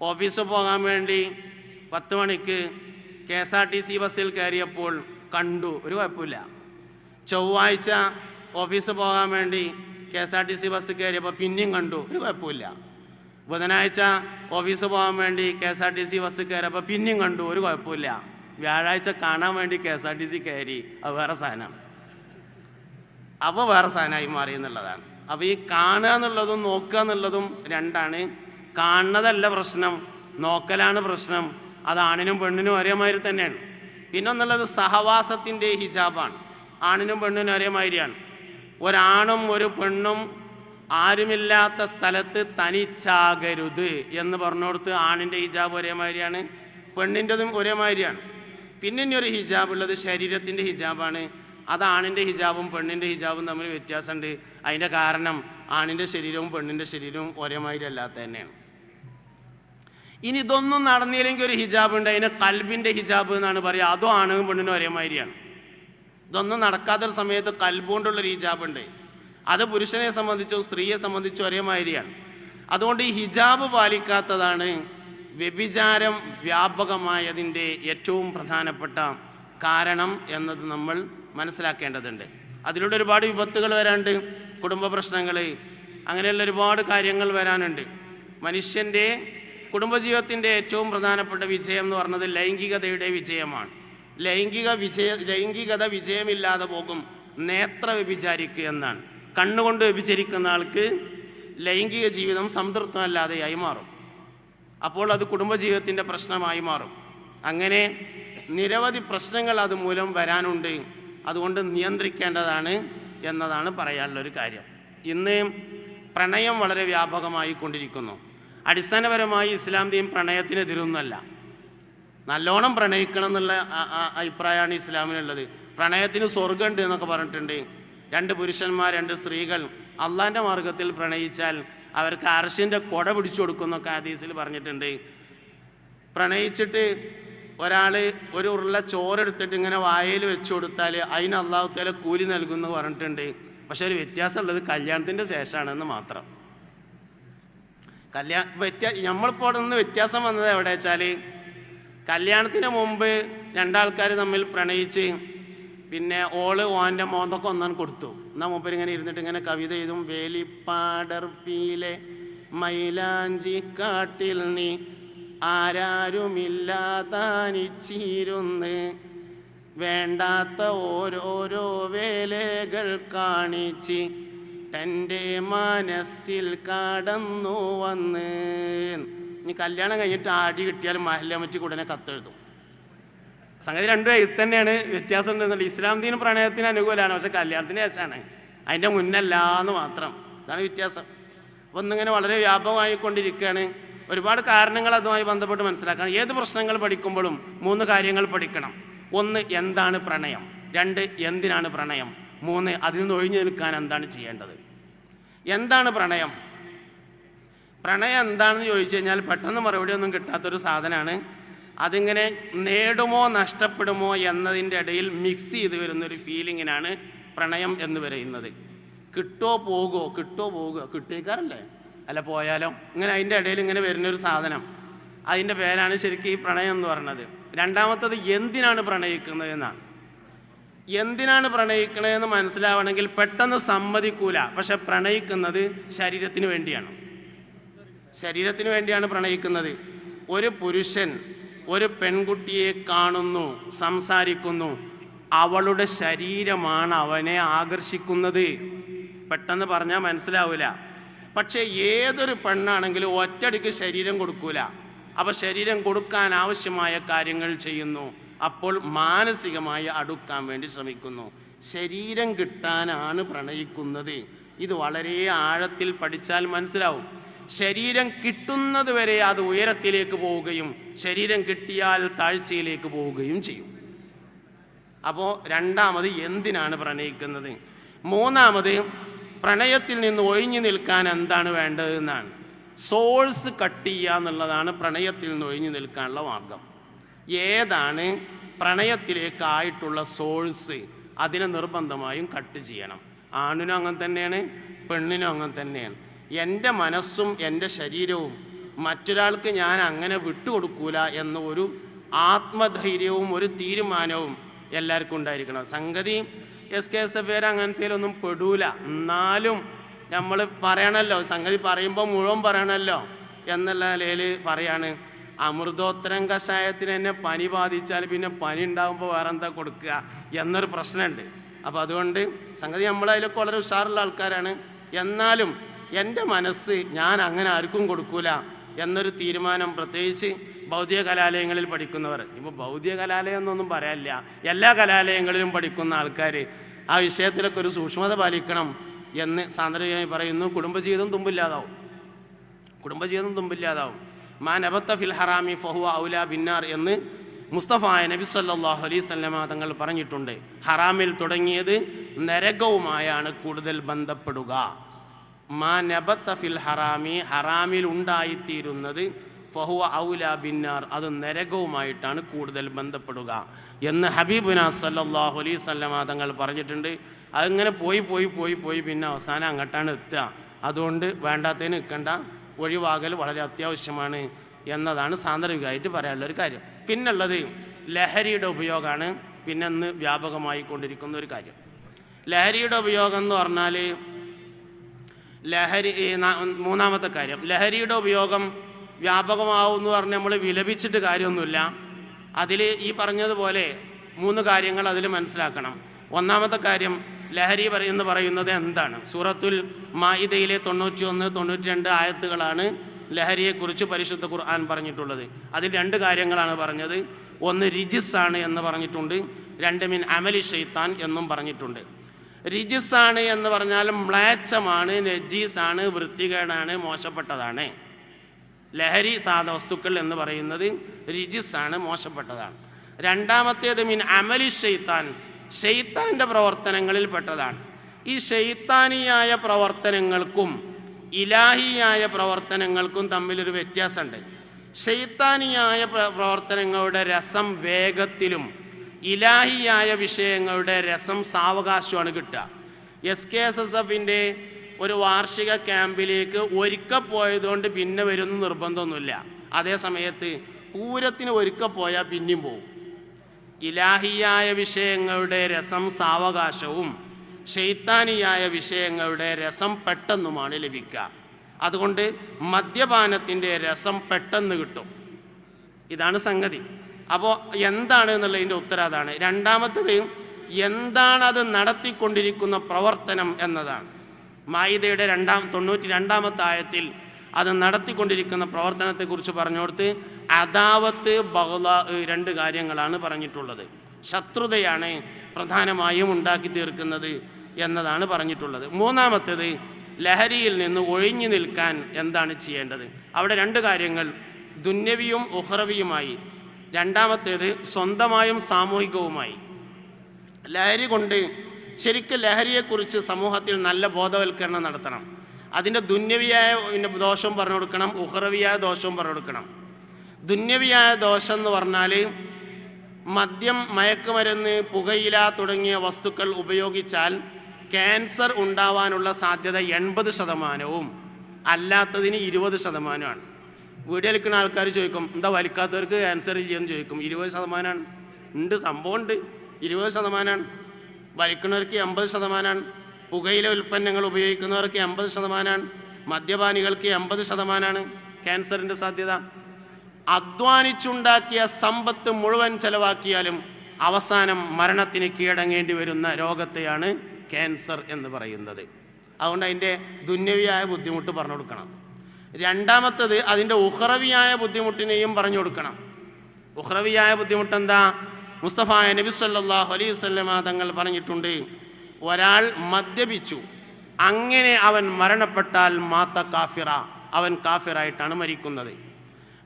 ഓഫീസിൽ പോകാൻ വേണ്ടി 10 മണിക്ക് KSRTC ബസ്സിൽ കയറിയപ്പോൾ കണ്ടു, ഒരു കുഴപ്പമില്ല. ചൊവ്വാഴ്ച ഓഫീസിൽ പോകാൻ വേണ്ടി KSRTC ബസ് കയറിയപ്പോൾ പിന്നെയും കണ്ടു, ഒരു കുഴപ്പമില്ല. ബുധനാഴ്ച ഓഫീസിൽ പോകാൻ വേണ്ടി KSRTC ബസ് കയറിയപ്പോൾ പിന്നെയും കണ്ടു, ഒരു കുഴപ്പമില്ല. വ്യാഴാഴ്ച കാണാൻ വേണ്ടി KSRTC കയറി, അത് വേറെ സാധനമാണ്. അപ്പോൾ വേറെ സാധനമായി മാറി എന്നുള്ളതാണ്. അപ്പോൾ ഈ കാണുക എന്നുള്ളതും നോക്കുക എന്നുള്ളതും രണ്ടാണ്. കാണുന്നതല്ല പ്രശ്നം, നോക്കലാണ് പ്രശ്നം. അത് ആണിനും പെണ്ണിനും ഒരേമാതിരി തന്നെയാണ്. പിന്നൊന്നുള്ളത് സഹവാസത്തിൻ്റെ ഹിജാബാണ്. ആണിനും പെണ്ണിനും ഒരേമാതിരിയാണ്. ഒരാണും ഒരു പെണ്ണും ആരുമില്ലാത്ത സ്ഥലത്ത് തനിച്ചാകരുത് എന്ന് പറഞ്ഞുകൊടുത്ത് ആണിൻ്റെ ഹിജാബ് ഒരേമാതിരിയാണ്, പെണ്ണിൻ്റെതും ഒരേമാതിരിയാണ്. പിന്നെ ഇനി ഒരു ഹിജാബ് ഉള്ളത് ശരീരത്തിൻ്റെ ഹിജാബാണ്. അത് ആണിൻ്റെ ഹിജാബും പെണ്ണിൻ്റെ ഹിജാബും തമ്മിൽ വ്യത്യാസമുണ്ട്. അതിൻ്റെ കാരണം ആണിൻ്റെ ശരീരവും പെണ്ണിൻ്റെ ശരീരവും ഒരേ മാതിരി അല്ലാത്ത തന്നെയാണ്. ഇനി ഇതൊന്നും നടന്നില്ലെങ്കിൽ ഒരു ഹിജാബ് ഉണ്ട്, അതിന് കൽബിൻ്റെ ഹിജാബ് എന്നാണ് പറയുക. അതും ആണും പെണ്ണിനും ഒരേ മാതിരിയാണ്. ഇതൊന്നും നടക്കാത്തൊരു സമയത്ത് കൽബ് കൊണ്ടുള്ളൊരു ഹിജാബ് ഉണ്ട്. അത് പുരുഷനെ സംബന്ധിച്ചും സ്ത്രീയെ സംബന്ധിച്ചും ഒരേ മാതിരിയാണ്. അതുകൊണ്ട് ഈ ഹിജാബ് പാലിക്കാത്തതാണ് വ്യഭിചാരം വ്യാപകമായതിൻ്റെ ഏറ്റവും പ്രധാനപ്പെട്ട കാരണം എന്നത് നമ്മൾ മനസ്സിലാക്കേണ്ടതുണ്ട്. അതിലൂടെ ഒരുപാട് വിപത്തുകൾ വരാനുണ്ട്, കുടുംബ പ്രശ്നങ്ങൾ, അങ്ങനെയുള്ള ഒരുപാട് കാര്യങ്ങൾ വരാനുണ്ട്. മനുഷ്യൻ്റെ കുടുംബജീവിതത്തിൻ്റെ ഏറ്റവും പ്രധാനപ്പെട്ട വിജയം എന്ന് പറഞ്ഞത് ലൈംഗികതയുടെ വിജയമാണ്. ലൈംഗികത വിജയമില്ലാതെ പോകും നേത്ര വ്യഭിചാരിക്ക് എന്നാണ്. കണ്ണുകൊണ്ട് വ്യഭിചരിക്കുന്ന ആൾക്ക് ലൈംഗിക ജീവിതം സംതൃപ്തമല്ലാതെയായി മാറും. അപ്പോൾ അത് കുടുംബജീവിതത്തിൻ്റെ പ്രശ്നമായി മാറും. അങ്ങനെ നിരവധി പ്രശ്നങ്ങൾ അതുമൂലം വരാനുണ്ട്. അതുകൊണ്ട് നിയന്ത്രിക്കേണ്ടതാണ് എന്നതാണ് പറയാനുള്ളൊരു കാര്യം. ഇന്ന് പ്രണയം വളരെ വ്യാപകമായി കൊണ്ടിരിക്കുന്നു. അടിസ്ഥാനപരമായി ഇസ്ലാം ദീൻ പ്രണയത്തിനെതിരൊന്നുമല്ല. നല്ലോണം പ്രണയിക്കണം എന്നുള്ള അഭിപ്രായമാണ് ഇസ്ലാമിനുള്ളത്. പ്രണയത്തിന് സ്വർഗ്ഗമുണ്ട് എന്നൊക്കെ പറഞ്ഞിട്ടുണ്ട്. 2 പുരുഷന്മാർ 2 സ്ത്രീകൾ അള്ളാൻ്റെ മാർഗത്തിൽ പ്രണയിച്ചാൽ അവർക്ക് അർശിൻ്റെ കൊട പിടിച്ചു കൊടുക്കുന്നൊക്കെ ഹദീസിൽ പറഞ്ഞിട്ടുണ്ട്. പ്രണയിച്ചിട്ട് ഒരാൾ ഒരു ഉരുള ചോറെടുത്തിട്ട് ഇങ്ങനെ വായയിൽ വെച്ചു കൊടുത്താൽ അതിന് അള്ളാഹു തആല കൂലി നൽകുമെന്ന് പറഞ്ഞിട്ടുണ്ട്. പക്ഷെ ഒരു വ്യത്യാസമുള്ളത് കല്യാണത്തിൻ്റെ ശേഷമാണെന്ന് മാത്രം. നമ്മളിപ്പോൾ അവിടെ നിന്ന് വ്യത്യാസം വന്നത് എവിടെ വെച്ചാൽ, കല്യാണത്തിന് മുമ്പ് 2 ആൾക്കാർ തമ്മിൽ പ്രണയിച്ച് പിന്നെ ഓൻ്റെ മോന്തൊക്കെ ഒന്നാൻ കൊടുത്തു. എന്നാൽ മൂപ്പർ ഇങ്ങനെ ഇരുന്നിട്ട് ഇങ്ങനെ കവിത എഴുതും. വേലിപ്പാടർപ്പിയിലെ മൈലാഞ്ചി കാട്ടിൽ നീ ആരാരുമില്ലാതാനിച്ചിരുന്ന് വേണ്ടാത്ത ഓരോരോ വേലകൾ കാണിച്ച് എൻ്റെ മനസ്സിൽ കടന്നു വന്ന്. ഇനി കല്യാണം കഴിഞ്ഞിട്ട് ആടി കിട്ടിയാൽ മഹല്ലമറ്റി ഉടനെ കത്തെഴുതും. സംഗതി രണ്ടും എഴുത്ത് തന്നെയാണ്, വ്യത്യാസം ഉണ്ടെന്നുണ്ട്. ഇസ്ലാം ദീൻ പ്രണയത്തിന് അനുകൂലമാണ്, പക്ഷെ കല്യാണത്തിന് ശേഷമാണ്, അതിൻ്റെ മുന്നല്ല എന്ന് മാത്രം. ഇതാണ് വ്യത്യാസം. അപ്പോൾ ഒന്നിങ്ങനെ വളരെ വ്യാപകമായിക്കൊണ്ടിരിക്കുകയാണ്. ഒരുപാട് കാരണങ്ങൾ അതുമായി ബന്ധപ്പെട്ട് മനസ്സിലാക്കണം. ഏത് പ്രശ്നങ്ങൾ പഠിക്കുമ്പോഴും 3 കാര്യങ്ങൾ പഠിക്കണം. 1, എന്താണ് പ്രണയം? 2, എന്തിനാണ് പ്രണയം? 3, അതിൽ നിന്ന് ഒഴിഞ്ഞു നിൽക്കാൻ എന്താണ് ചെയ്യേണ്ടത്? എന്താണ് പ്രണയം? പ്രണയം എന്താണെന്ന് ചോദിച്ചു കഴിഞ്ഞാൽ പെട്ടെന്ന് മറുപടി ഒന്നും കിട്ടാത്തൊരു സാധനമാണ്. അതിങ്ങനെ നേടുമോ നഷ്ടപ്പെടുമോ എന്നതിൻ്റെ ഇടയിൽ മിക്സ് ചെയ്ത് വരുന്നൊരു ഫീലിങ്ങിനാണ് പ്രണയം എന്ന് പറയുന്നത്. കിട്ടോ പോകുമോ കിട്ടിയേക്കാറല്ലേ, അല്ല പോയാലോ, ഇങ്ങനെ അതിൻ്റെ ഇടയിൽ ഇങ്ങനെ വരുന്നൊരു സാധനം, അതിൻ്റെ പേരാണ് ശരിക്കും ഈ പ്രണയം എന്ന് പറയുന്നത്. രണ്ടാമത്തത് എന്തിനാണ് പ്രണയിക്കുന്നത് എന്നാണ്. എന്തിനാണ് പ്രണയിക്കണതെന്ന് മനസ്സിലാവണമെങ്കിൽ പെട്ടെന്ന് സമ്മതിക്കൂല. പക്ഷെ പ്രണയിക്കുന്നത് ശരീരത്തിന് വേണ്ടിയാണ്. ശരീരത്തിന് വേണ്ടിയാണ് പ്രണയിക്കുന്നത്. ഒരു പുരുഷൻ ഒരു പെൺകുട്ടിയെ കാണുന്നു, സംസാരിക്കുന്നു, അവളുടെ ശരീരമാണ് അവനെ ആകർഷിക്കുന്നത്. പെട്ടെന്ന് പറഞ്ഞാൽ മനസ്സിലാവില്ല. പക്ഷേ ഏതൊരു പെണ്ണാണെങ്കിലും ഒറ്റയടിക്ക് ശരീരം കൊടുക്കൂല. അപ്പോൾ ശരീരം കൊടുക്കാൻ ആവശ്യമായ കാര്യങ്ങൾ ചെയ്യുന്നു. അപ്പോൾ മാനസികമായി അടുക്കാൻ വേണ്ടി ശ്രമിക്കുന്നു. ശരീരം കിട്ടാനാണ് പ്രണയിക്കുന്നത്. ഇത് വളരെ ആഴത്തിൽ പഠിച്ചാൽ മനസ്സിലാവും. ശരീരം കിട്ടുന്നത് വരെ അത് ഉയരത്തിലേക്ക് പോവുകയും ശരീരം കിട്ടിയാൽ താഴ്ചയിലേക്ക് പോവുകയും ചെയ്യും. അപ്പോൾ രണ്ടാമത് എന്തിനാണ് പ്രണയിക്കുന്നത്. മൂന്നാമത് പ്രണയത്തിൽ നിന്ന് ഒഴിഞ്ഞു നിൽക്കാൻ എന്താണ് വേണ്ടതെന്നാണ്. സോഴ്സ് കട്ട് ചെയ്യുക എന്നുള്ളതാണ് പ്രണയത്തിൽ നിന്ന് ഒഴിഞ്ഞു നിൽക്കാനുള്ള മാർഗം. ഏതാണ് പ്രണയത്തിലേക്കായിട്ടുള്ള സോഴ്സ്, അതിനെ നിർബന്ധമായും കട്ട് ചെയ്യണം. ആണിനും അങ്ങനെ തന്നെയാണ്, പെണ്ണിനും അങ്ങനെ തന്നെയാണ്. എൻ്റെ മനസ്സും എൻ്റെ ശരീരവും മറ്റൊരാൾക്ക് ഞാൻ അങ്ങനെ വിട്ടുകൊടുക്കൂല എന്ന ഒരു ആത്മധൈര്യവും ഒരു തീരുമാനവും എല്ലാവർക്കും ഉണ്ടായിരിക്കണം. സംഗതി SKSF അങ്ങനത്തേലൊന്നും പെടൂല. എന്നാലും നമ്മൾ പറയണമല്ലോ, സംഗതി പറയുമ്പോൾ മുഴുവൻ പറയണമല്ലോ എന്നുള്ള നിലയിൽ പറയാണ്. അമൃതോത്തരം കഷായത്തിന് തന്നെ പനി ബാധിച്ചാൽ പിന്നെ പനി ഉണ്ടാകുമ്പോൾ വേറെ എന്താ കൊടുക്കുക എന്നൊരു പ്രശ്നമുണ്ട്. അപ്പോൾ അതുകൊണ്ട് സംഗതി നമ്മളതിലൊക്കെ വളരെ ഉഷാറുള്ള ആൾക്കാരാണ്. എന്നാലും എൻ്റെ മനസ്സ് ഞാൻ അങ്ങനെ ആർക്കും കൊടുക്കൂല എന്നൊരു തീരുമാനം, പ്രത്യേകിച്ച് ഭൗതിക കലാലയങ്ങളിൽ പഠിക്കുന്നവർ. ഇപ്പോൾ ഭൗതിക കലാലയം എന്നൊന്നും പറയാനില്ല, എല്ലാ കലാലയങ്ങളിലും പഠിക്കുന്ന ആൾക്കാർ ആ വിഷയത്തിലൊക്കെ ഒരു സൂക്ഷ്മത പാലിക്കണം എന്ന് സാന്ദ്രമായി പറയുന്നു. കുടുംബജീവിതം തുമ്പില്ലാതാവും. മാ നബത്ത ഫിൽ ഹറാമി ഫഹുവ ഔലാ ബിന്നാർ എന്ന് മുസ്തഫായ നബി സല്ലല്ലാഹു അലൈഹി വസല്ലമ തങ്ങൾ പറഞ്ഞിട്ടുണ്ട്, ഹറാമിൽ തുടങ്ങിയത് നരകവുമായാണ് കൂടുതൽ ബന്ധപ്പെടുക. മാ നബത്ത ഫിൽ ഹറാമി, ഹറാമിൽ ഉണ്ടായിത്തീരുന്നത് ഫഹുവ ഔലാ ബിന്നാർ, അത് നരകവുമായിട്ടാണ് കൂടുതൽ ബന്ധപ്പെടുക എന്ന് ഹബീബുനാ സല്ലല്ലാഹു അലൈഹി വസല്ലമ തങ്ങൾ പറഞ്ഞിട്ടുണ്ട്. അതിങ്ങനെ പോയി പിന്നെ അവസാനം അങ്ങോട്ടാണ് എത്തുക. അതുകൊണ്ട് വേണ്ടാത്തതിന് നിൽക്കേണ്ട, ഒഴിവാകൽ വളരെ അത്യാവശ്യമാണ് എന്നതാണ് സാന്ദർഭികമായിട്ട് പറയാനുള്ളൊരു കാര്യം. പിന്നുള്ളത് ലഹരിയുടെ ഉപയോഗമാണ്. പിന്നെ ഇന്ന് വ്യാപകമായി കൊണ്ടിരിക്കുന്ന ഒരു കാര്യം ലഹരിയുടെ ഉപയോഗം എന്ന് പറഞ്ഞാൽ, മൂന്നാമത്തെ കാര്യം, ലഹരിയുടെ ഉപയോഗം വ്യാപകമാവും എന്ന് പറഞ്ഞാൽ നമ്മൾ വിലപിച്ചിട്ട് കാര്യമൊന്നുമില്ല. അതിൽ ഈ പറഞ്ഞതുപോലെ 3 കാര്യങ്ങൾ അതിൽ മനസ്സിലാക്കണം. ഒന്നാമത്തെ കാര്യം, ലഹരി എന്ന് പറയുന്നത് എന്താണ്? സൂറത്തുൽ മാഇദയിലെ 91, 92 ആയത്തുകളാണ് ലഹരിയെക്കുറിച്ച് പരിശുദ്ധ ഖുർആൻ പറഞ്ഞിട്ടുള്ളത്. അതിൽ 2 കാര്യങ്ങളാണ് പറഞ്ഞത്. ഒന്ന് റിജിസാണ് എന്ന് പറഞ്ഞിട്ടുണ്ട്, 2 മിൻ അമലി ഷൈത്താൻ എന്നും പറഞ്ഞിട്ടുണ്ട്. റിജിസാണ് എന്ന് പറഞ്ഞാൽ മ്ലേച്ഛമാണ്, നജീസാണ്, വൃത്തികേടാണ്, മോശപ്പെട്ടതാണ്. ലഹരി വസ്തുക്കൾ എന്ന് പറയുന്നത് റിജിസാണ്, മോശപ്പെട്ടതാണ്. രണ്ടാമത്തേത് മിൻ അമലി ഷൈത്താൻ, ഷെയ്ത്താൻ്റെ പ്രവർത്തനങ്ങളിൽ പെട്ടതാണ്. ഈ ഷെയ്ത്താനിയായ പ്രവർത്തനങ്ങൾക്കും ഇലാഹിയായ പ്രവർത്തനങ്ങൾക്കും തമ്മിലൊരു വ്യത്യാസമുണ്ട്. ഷെയ്ത്താനിയായ പ്രവർത്തനങ്ങളുടെ രസം വേഗത്തിലും ഇലാഹിയായ വിഷയങ്ങളുടെ രസം സാവകാശമാണ് കിട്ടുക. SKSSFൻ്റെ ഒരു വാർഷിക ക്യാമ്പിലേക്ക് ഒരിക്കൽ പോയതുകൊണ്ട് പിന്നെ വരുന്ന നിർബന്ധമൊന്നുമില്ല. അതേ സമയത്ത് പൂരത്തിന് ഒരിക്കൽ പോയാൽ പിന്നെയും പോകും. ഇലാഹിയായ വിഷയങ്ങളുടെ രസം സാവകാശവും ഷെയ്ത്താനിയായ വിഷയങ്ങളുടെ രസം പെട്ടെന്നുമാണ് ലഭിക്കുക. അതുകൊണ്ട് മദ്യപാനത്തിൻ്റെ രസം പെട്ടെന്ന് കിട്ടും. ഇതാണ് സംഗതി. അപ്പോൾ എന്താണ് എന്നുള്ളതിൻ്റെ ഉത്തരം അതാണ്. രണ്ടാമത്തത്, എന്താണത് നടത്തിക്കൊണ്ടിരിക്കുന്ന പ്രവർത്തനം എന്നതാണ്. മാഇദയുടെ 92-ാമത്തെ ആയത്തിൽ അത് നടത്തിക്കൊണ്ടിരിക്കുന്ന പ്രവർത്തനത്തെക്കുറിച്ച് പറഞ്ഞുകൊടുത്ത് അദാവത്ത് ബഗ്ള 2 കാര്യങ്ങളാണ് പറഞ്ഞിട്ടുള്ളത്. ശത്രുതയാണ് പ്രധാനമായും ഉണ്ടാക്കി തീർക്കുന്നത് എന്നതാണ് പറഞ്ഞിട്ടുള്ളത്. മൂന്നാമത്തേത്, ലഹരിയിൽ നിന്ന് ഒഴിഞ്ഞു നിൽക്കാൻ എന്താണ് ചെയ്യേണ്ടത്? അവിടെ 2 കാര്യങ്ങൾ, ദുന്യവിയും ഉഖ്റവിയുമായി. രണ്ടാമത്തേത് സ്വന്തമായും സാമൂഹികവുമായി. ലഹരി കൊണ്ട് ശരിക്കും ലഹരിയെക്കുറിച്ച് സമൂഹത്തിൽ നല്ല ബോധവൽക്കരണം നടത്തണം. അതിൻ്റെ ദുന്യവിയായ ദോഷവും പറഞ്ഞു കൊടുക്കണം, ഉഖ്റവിയായ ദോഷവും പറഞ്ഞു കൊടുക്കണം. ദുന്യവിയായ ദോഷം എന്ന് പറഞ്ഞാൽ മദ്യം, മയക്കുമരുന്ന്, പുകയില തുടങ്ങിയ വസ്തുക്കൾ ഉപയോഗിച്ചാൽ ക്യാൻസർ ഉണ്ടാവാനുള്ള സാധ്യത 80%, അല്ലാത്തതിന് 20%. വീഡിയോ വലിക്കുന്ന ആൾക്കാർ ചോദിക്കും, എന്താ വലിക്കാത്തവർക്ക് ക്യാൻസർ ഇല്ലെന്ന് ചോദിക്കും. 20% ഉണ്ട്, സംഭവമുണ്ട്. 20% വലിക്കുന്നവർക്ക് 80%, പുകയില ഉൽപ്പന്നങ്ങൾ ഉപയോഗിക്കുന്നവർക്ക് 80%, മദ്യപാനികൾക്ക് 80% ക്യാൻസറിൻ്റെ സാധ്യത. അധ്വാനിച്ചുണ്ടാക്കിയ സമ്പത്ത് മുഴുവൻ ചെലവാക്കിയാലും അവസാനം മരണത്തിന് കീഴടങ്ങേണ്ടി വരുന്ന രോഗത്തെയാണ് ക്യാൻസർ എന്ന് പറയുന്നത്. അതുകൊണ്ട് അതിൻ്റെ ദുന്യവിയായ ബുദ്ധിമുട്ട് പറഞ്ഞു കൊടുക്കണം. രണ്ടാമത്തത്, അതിൻ്റെ ഉഖ്റവിയായ ബുദ്ധിമുട്ടിനെയും പറഞ്ഞു കൊടുക്കണം. ഉഖ്റവിയായ ബുദ്ധിമുട്ട് എന്താ? മുസ്തഫായ നബി സല്ലല്ലാഹു അലൈഹി വസല്ലമ തങ്ങൾ പറഞ്ഞിട്ടുണ്ട്, ഒരാൾ മദ്യപിച്ചു, അങ്ങനെ അവൻ മരണപ്പെട്ടാൽ മാത്ത കാഫിറ, അവൻ കാഫിറായിട്ടാണ് മരിക്കുന്നത്.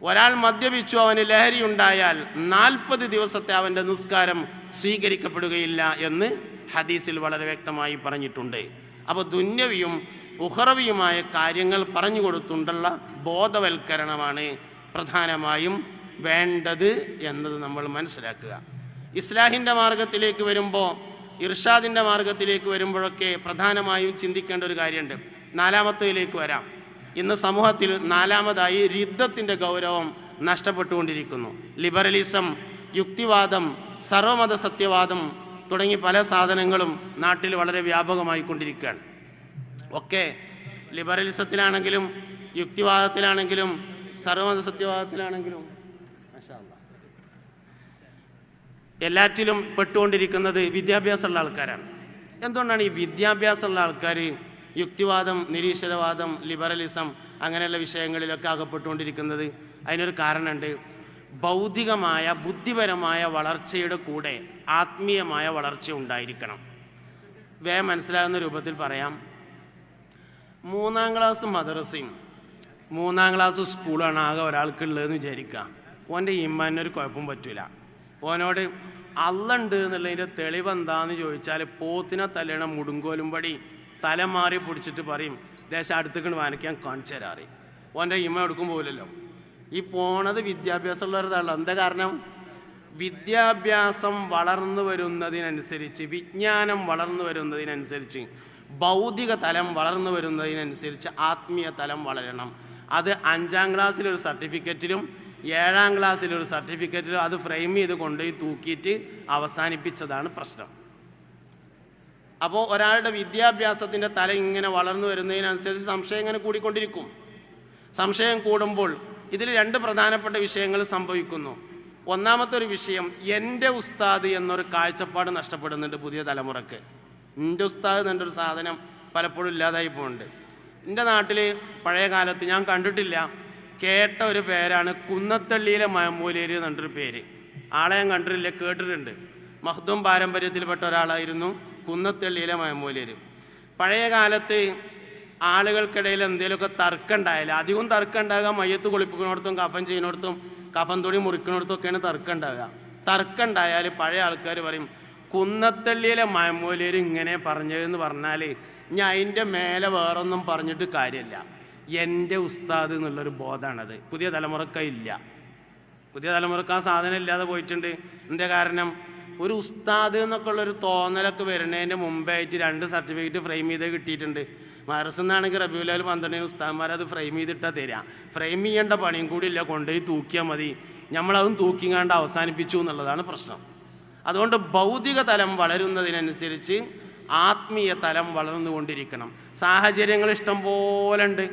ഒരാൾ മദ്യപിച്ചു, അവന് ലഹരി ഉണ്ടായാൽ 40 ദിവസത്തെ അവൻ്റെ നിസ്കാരം സ്വീകരിക്കപ്പെടുകയില്ല എന്ന് ഹദീസിൽ വളരെ വ്യക്തമായി പറഞ്ഞിട്ടുണ്ട്. അപ്പോൾ ദുന്യവിയും ഉഖ്റവിയുമായ കാര്യങ്ങൾ പറഞ്ഞു കൊടുത്തുകൊണ്ടുള്ള ബോധവൽക്കരണമാണ് പ്രധാനമായും വേണ്ടത് എന്നത് നമ്മൾ മനസ്സിലാക്കുക. ഇസ്ലാഹിൻ്റെ മാർഗത്തിലേക്ക് വരുമ്പോൾ, ഇർഷാദിൻ്റെ മാർഗത്തിലേക്ക് വരുമ്പോഴൊക്കെ പ്രധാനമായും ചിന്തിക്കേണ്ട ഒരു കാര്യമുണ്ട്. 4-ാമത്തേതിലേക്ക് വരാം. ഇന്ന് സമൂഹത്തിൽ 4-ാമതായി റിദ്ദത്തിൻ്റെ ഗൗരവം നഷ്ടപ്പെട്ടുകൊണ്ടിരിക്കുന്നു. ലിബറലിസം, യുക്തിവാദം, സർവമത സത്യവാദം തുടങ്ങി പല സാധനങ്ങളും നാട്ടിൽ വളരെ വ്യാപകമായി കൊണ്ടിരിക്കുകയാണ്. ഒക്കെ ലിബറലിസത്തിലാണെങ്കിലും യുക്തിവാദത്തിലാണെങ്കിലും സർവമത സത്യവാദത്തിലാണെങ്കിലും എല്ലാറ്റിലും പെട്ടുകൊണ്ടിരിക്കുന്നത് വിദ്യാഭ്യാസമുള്ള ആൾക്കാരാണ്. എന്തുകൊണ്ടാണ് ഈ വിദ്യാഭ്യാസമുള്ള ആൾക്കാർ യുക്തിവാദം, നിരീശ്വരവാദം, ലിബറലിസം അങ്ങനെയുള്ള വിഷയങ്ങളിലൊക്കെ അകപ്പെട്ടുകൊണ്ടിരിക്കുന്നത്? അതിനൊരു കാരണമുണ്ട്. ഭൗതികമായ ബുദ്ധിപരമായ വളർച്ചയുടെ കൂടെ ആത്മീയമായ വളർച്ച ഉണ്ടായിരിക്കണം. വേഗം മനസ്സിലാകുന്ന രൂപത്തിൽ പറയാം. 3-ാം ക്ലാസ് മദ്രസയും 3-ാം ക്ലാസ് സ്കൂളാണ് ആകെ ഒരാൾക്കുള്ളതെന്ന് വിചാരിക്കുക. ഓൻ്റെ ഈമാനൊരു കുഴപ്പം പറ്റില്ല. ഓനോട് അള്ളുണ്ട് എന്നുള്ളതിൻ്റെ തെളിവെന്താന്ന് ചോദിച്ചാൽ പോത്തിനെ തല്ലണ മുടുങ്കോലുംപടി തലമാറി പിടിച്ചിട്ട് പറയും ദേശം അടുത്തേക്ക് വാനിക്കാൻ കാണിച്ചു തരാറി. ഓൻ്റെ ഇമ എടുക്കും പോലല്ലോ. ഈ പോണത് വിദ്യാഭ്യാസമുള്ളവരതല്ല. എന്താ കാരണം? വിദ്യാഭ്യാസം വളർന്നു വരുന്നതിനനുസരിച്ച്, വിജ്ഞാനം വളർന്നു വരുന്നതിനനുസരിച്ച്, ഭൗതിക തലം വളർന്നു വരുന്നതിനനുസരിച്ച് ആത്മീയ തലം വളരണം. അത് 5ാം ക്ലാസ്സിലൊരു സർട്ടിഫിക്കറ്റിലും 7ാം ക്ലാസ്സിലൊരു സർട്ടിഫിക്കറ്റിലും അത് ഫ്രെയിം ചെയ്ത് കൊണ്ടുപോയി തൂക്കിയിട്ട് അവസാനിപ്പിച്ചതാണ് പ്രശ്നം. അപ്പോൾ ഒരാളുടെ വിദ്യാഭ്യാസത്തിൻ്റെ തല ഇങ്ങനെ വളർന്നു വരുന്നതിനനുസരിച്ച് സംശയം ഇങ്ങനെ കൂടിക്കൊണ്ടിരിക്കും. സംശയം കൂടുമ്പോൾ ഇതിൽ 2 പ്രധാനപ്പെട്ട വിഷയങ്ങൾ സംഭവിക്കുന്നു. ഒന്നാമത്തെ ഒരു വിഷയം, എൻ്റെ ഉസ്താദ് എന്നൊരു കാഴ്ചപ്പാട് നഷ്ടപ്പെടുന്നുണ്ട് പുതിയ തലമുറക്ക്. എൻ്റെ ഉസ്താദ് എന്നൊരു സാധനം പലപ്പോഴും ഇല്ലാതായി പോകുന്നുണ്ട്. എൻ്റെ നാട്ടിൽ പഴയ കാലത്ത് ഞാൻ കണ്ടിട്ടില്ല, കേട്ട ഒരു പേരാണ് കുന്നത്തള്ളിയിലെ മഹമൂലേരി എന്നൊരു പേര്. ആളെ ഞാൻ കണ്ടിട്ടില്ല, കേട്ടിട്ടുണ്ട്. മഖ്ദൂം പാരമ്പര്യത്തിൽപ്പെട്ട ഒരാളായിരുന്നു കുന്നത്തള്ളിയിലെ മഹമൂലേരി. പഴയ കാലത്ത് ആളുകൾക്കിടയിൽ എന്തെങ്കിലുമൊക്കെ തർക്കം ഉണ്ടായാലും, അധികം തർക്കം ഉണ്ടാകുക മയ്യത്ത് കുളിപ്പിക്കുന്നിടത്തും കഫൻ ചെയ്യുന്നിടത്തും കഫൻ തുണി മുറിക്കുന്നിടത്തൊക്കെയാണ് തർക്കം ഉണ്ടാകുക. തർക്കം ഉണ്ടായാൽ പഴയ ആൾക്കാർ പറയും കുന്നത്തള്ളിയിലെ മഹമൂലേരി ഇങ്ങനെ പറഞ്ഞതെന്ന് പറഞ്ഞാൽ ഞാൻ അതിൻ്റെ മേലെ വേറൊന്നും പറഞ്ഞിട്ട് കാര്യമില്ല, എൻ്റെ ഉസ്താദ് എന്നുള്ളൊരു ബോധമാണത്. പുതിയ തലമുറക്കില്ല. പുതിയ തലമുറക്ക് ആ സാധനം ഇല്ലാതെ പോയിട്ടുണ്ട്. എന്താ കാരണം? ഒരു ഉസ്താദ് എന്നൊക്കെ ഉള്ളൊരു തോന്നലൊക്കെ വരുന്നതിൻ്റെ മുമ്പായിട്ട് 2 സർട്ടിഫിക്കറ്റ് ഫ്രെയിം ചെയ്ത് കിട്ടിയിട്ടുണ്ട്. മദ്രസന്നാണെങ്കിൽ റബീഉൽ അവ്വൽ 12 ഉസ്താദന്മാരത് ഫ്രെയിം ചെയ്തിട്ടാണ് തരിക. ഫ്രെയിം ചെയ്യേണ്ട പണിയും കൂടി ഇല്ല, കൊണ്ടുപോയി തൂക്കിയാൽ മതി. നമ്മളതും തൂക്കിങ്ങാണ്ട് അവസാനിപ്പിച്ചു എന്നുള്ളതാണ് പ്രശ്നം. അതുകൊണ്ട് ഭൗതിക തലം വളരുന്നതിനനുസരിച്ച് ആത്മീയ തലം വളർന്നുകൊണ്ടിരിക്കണം. സാഹചര്യങ്ങൾ ഇഷ്ടം പോലെ ഉണ്ട്.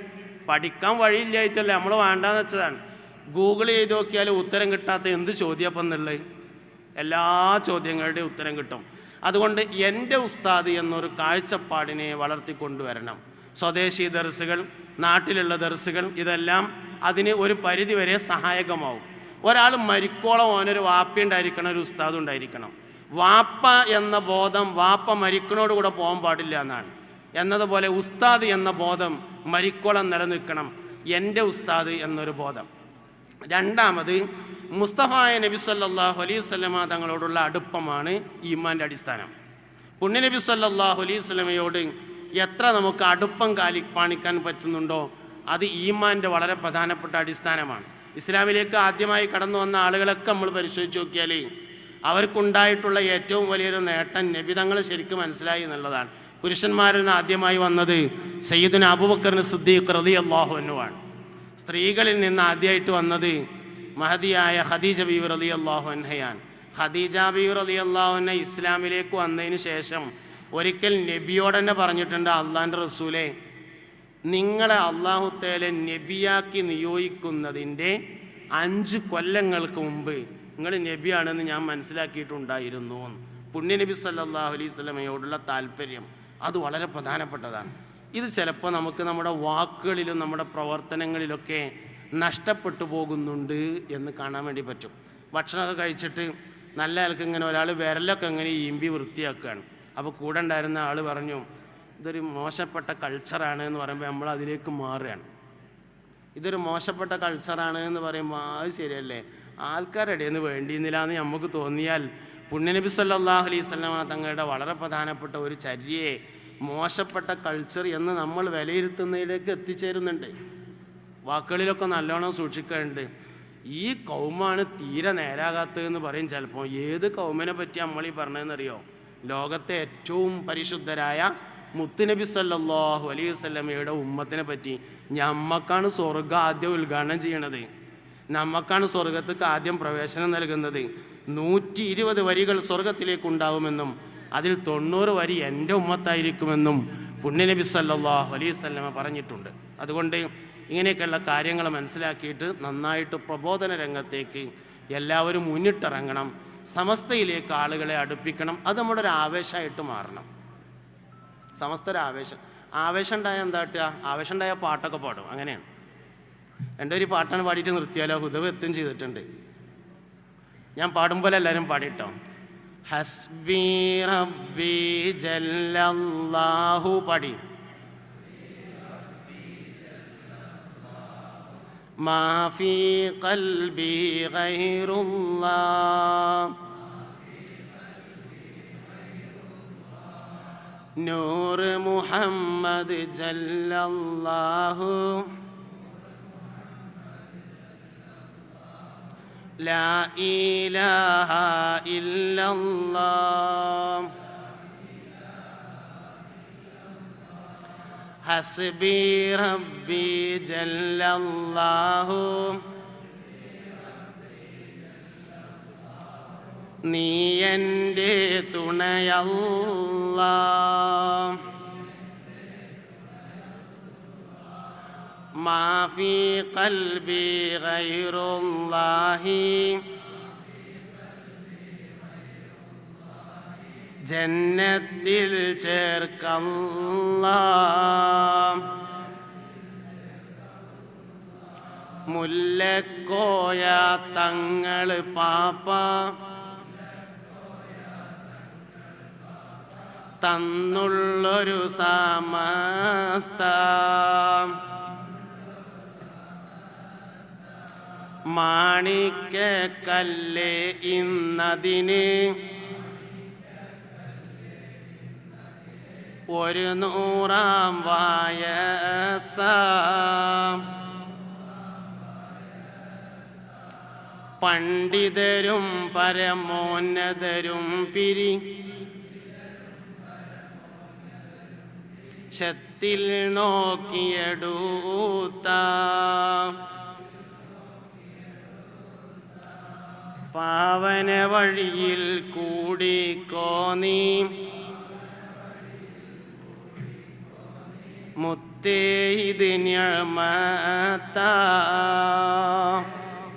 പഠിക്കാൻ വഴിയില്ലായിട്ടല്ല, നമ്മൾ വേണ്ടാന്ന് വെച്ചതാണ്. ഗൂഗിൾ ചെയ്ത് നോക്കിയാൽ ഉത്തരം കിട്ടാത്ത എന്ത് ചോദ്യപ്പം എന്നുള്ളത്, എല്ലാ ചോദ്യങ്ങളുടെയും ഉത്തരം കിട്ടും. അതുകൊണ്ട് എൻ്റെ ഉസ്താദ് എന്നൊരു കാഴ്ചപ്പാടിനെ വളർത്തിക്കൊണ്ടുവരണം. സ്വദേശി ദർസുകൾ, നാട്ടിലുള്ള ദർസുകൾ, ഇതെല്ലാം അതിന് ഒരു പരിധിവരെ സഹായകമാവും. ഒരാൾ മരിക്കോളം ഓനൊരു വാപ്പയുണ്ടായിരിക്കണം, ഒരു ഉസ്താദ് ഉണ്ടായിരിക്കണം. വാപ്പ എന്ന ബോധം വാപ്പ മരിക്കണോടുകൂടെ പോകാൻ പാടില്ല എന്നാണ്. എന്നതുപോലെ ഉസ്താദ് എന്ന ബോധം മരിക്കോളം നിലനിൽക്കണം, എൻ്റെ ഉസ്താദ് എന്നൊരു ബോധം. രണ്ടാമത്, മുസ്തഫായ നബി സല്ലല്ലാഹു അലൈഹി വസല്ലമ തങ്ങളോടുള്ള അടുപ്പമാണ് ഈമാൻ്റെ അടിസ്ഥാനം. പുണ്യ നബി സല്ലല്ലാഹു അലൈഹി വസല്ലമയോട് എത്ര നമുക്ക് അടുപ്പം കാണിക്കാൻ പറ്റുന്നുണ്ടോ അത് ഈമാൻ്റെ വളരെ പ്രധാനപ്പെട്ട അടിസ്ഥാനമാണ്. ഇസ്ലാമിലേക്ക് ആദ്യമായി കടന്നു വന്ന ആളുകളൊക്കെ നമ്മൾ പരിശോധിച്ച് നോക്കിയാൽ അവർക്കുണ്ടായിട്ടുള്ള ഏറ്റവും വലിയൊരു നേട്ടം നബി തങ്ങൾ ശരിക്കും മനസ്സിലായി എന്നുള്ളതാണ്. പുരുഷന്മാരിൽ നിന്ന് ആദ്യമായി വന്നത് സയ്യിദുനാ അബൂബക്കർ സിദ്ദീഖ് റളിയല്ലാഹു അൻഹു ആണ്. സ്ത്രീകളിൽ നിന്ന് ആദ്യമായിട്ട് വന്നത് മഹദിയായ ഖദീജ ബീവി റളിയല്ലാഹു അൻഹയാണ്. ഖദീജ ബീവി റളിയല്ലാഹു അൻഹ ഇസ്ലാമിലേക്ക് വന്നതിന് ശേഷം ഒരിക്കൽ നബിയോട് തന്നെ പറഞ്ഞിട്ടുണ്ട്, അള്ളാഹിൻ്റെ റസൂലെ, നിങ്ങളെ അള്ളാഹു തആല നബിയാക്കി നിയോഗിക്കുന്നതിൻ്റെ 5 കൊല്ലങ്ങൾക്ക് മുമ്പ് നിങ്ങൾ നബിയാണെന്ന് ഞാൻ മനസ്സിലാക്കിയിട്ടുണ്ടായിരുന്നു. പുണ്യ നബി സല്ലല്ലാഹു അലൈഹി വസല്ലമയോടുള്ള താല്പര്യം അത് വളരെ പ്രധാനപ്പെട്ടതാണ്. ഇത് ചിലപ്പോൾ നമുക്ക് നമ്മുടെ വാക്കുകളിലും നമ്മുടെ പ്രവർത്തനങ്ങളിലൊക്കെ നഷ്ടപ്പെട്ടു പോകുന്നുണ്ട് എന്ന് കാണാൻ വേണ്ടി പറ്റും. ഭക്ഷണമൊക്കെ കഴിച്ചിട്ട് നല്ല ആൾക്ക് ഇങ്ങനെ ഒരാൾ വിരലൊക്കെ ഇങ്ങനെ ഈമ്പി വൃത്തിയാക്കുകയാണ്. അപ്പോൾ കൂടെ ഉണ്ടായിരുന്ന ആൾ പറഞ്ഞു, ഇതൊരു മോശപ്പെട്ട കൾച്ചറാണ് എന്ന് പറയുമ്പോൾ നമ്മൾ അതിലേക്ക് മാറുകയാണ്. ഇതൊരു മോശപ്പെട്ട കൾച്ചറാണ് എന്ന് പറയുമ്പോൾ അത് ശരിയല്ലേ, ആൾക്കാരുടെ നിന്ന് വേണ്ടിയിരുന്നില്ല എന്ന് നമുക്ക് തോന്നിയാൽ പുണ്യനബി സല്ലല്ലാഹു അലൈഹി വസല്ലമ തങ്ങളുടെ വളരെ പ്രധാനപ്പെട്ട ഒരു ചര്യയെ മോശപ്പെട്ട കൾച്ചർ എന്ന് നമ്മൾ വിലയിരുത്തുന്നതിലേക്ക് എത്തിച്ചേരുന്നുണ്ട്. വാക്കുകളിലൊക്കെ നല്ലോണം സൂക്ഷിക്കാറുണ്ട്. ഈ കൗമാണ് തീരെ നേരാകാത്തതെന്ന് പറയും ചിലപ്പോൾ. ഏത് കൗമിനെ പറ്റി നമ്മൾ ഈ പറഞ്ഞതെന്നറിയോ? ലോകത്തെ ഏറ്റവും പരിശുദ്ധരായ മുത്തുനബി സല്ലല്ലാഹു അലൈഹി വസല്ലമയുടെ ഉമ്മത്തിനെ പറ്റി. നമ്മക്കാണ് സ്വർഗ്ഗം ആദ്യം ഉദ്ഘാടനം ചെയ്യണത്, നമുക്കാണ് സ്വർഗത്തേക്ക് ആദ്യം പ്രവേശനം നൽകുന്നത്. 120 വരികൾ സ്വർഗത്തിലേക്കുണ്ടാവുമെന്നും അതിൽ 90 വരി എൻ്റെ ഉമ്മത്തായിരിക്കുമെന്നും പുണ്യനബി സല്ലല്ലാഹു അലൈഹി വസല്ലമ പറഞ്ഞിട്ടുണ്ട്. അതുകൊണ്ട് ഇങ്ങനെയൊക്കെയുള്ള കാര്യങ്ങൾ മനസ്സിലാക്കിയിട്ട് നന്നായിട്ട് പ്രബോധന രംഗത്തേക്ക് എല്ലാവരും മുന്നിട്ടിറങ്ങണം. സമസ്തയിലേക്ക് ആളുകളെ അടുപ്പിക്കണം. അത് നമ്മുടെ ഒരു ആവേശമായിട്ട് മാറണം. സമസ്ത ഒരു ആവേശം ഉണ്ടായാൽ എന്താ കിട്ടുക? ആവേശം ഉണ്ടായാൽ പാട്ടൊക്കെ പാടും. അങ്ങനെയാണ്. എൻ്റെ ഒരു പാട്ടാണ് പാടിയിട്ട് നിർത്തിയാലോ, ഹുദവ് എത്തും ചെയ്തിട്ടുണ്ട്. ഞാൻ പാടുമ്പോൾ എല്ലാവരും പാടിട്ടോ. ഹസ്ബി റബ്ബി ജല്ലല്ലാഹു പാടി. ما في قلبي غير الله نور محمد جل الله لا إله إلا الله حسبي ربي جل الله നീ എൻ്റെ തുണയല്ലാ മാ ഫീ ഖൽബി ഗൈറുല്ലാഹി ജന്നത്തിൽ ചേർക്കല്ലാ മുല്ലക്കോയ തങ്ങൾ പാപ്പ തന്നുള്ളൊരു സമസ്ത മാണിക്കക്കല്ലേ ഇന്നതിന് ഒരു 100-ാം വയസ്സ പണ്ഡിതരും പരമോന്നതരും പിരി ശത്തിൽ നോക്കിയെടുത്ത പാവന വഴിയിൽ കൂടിക്കോ നീ മുത്തേ ഇത് നിഅമത്താ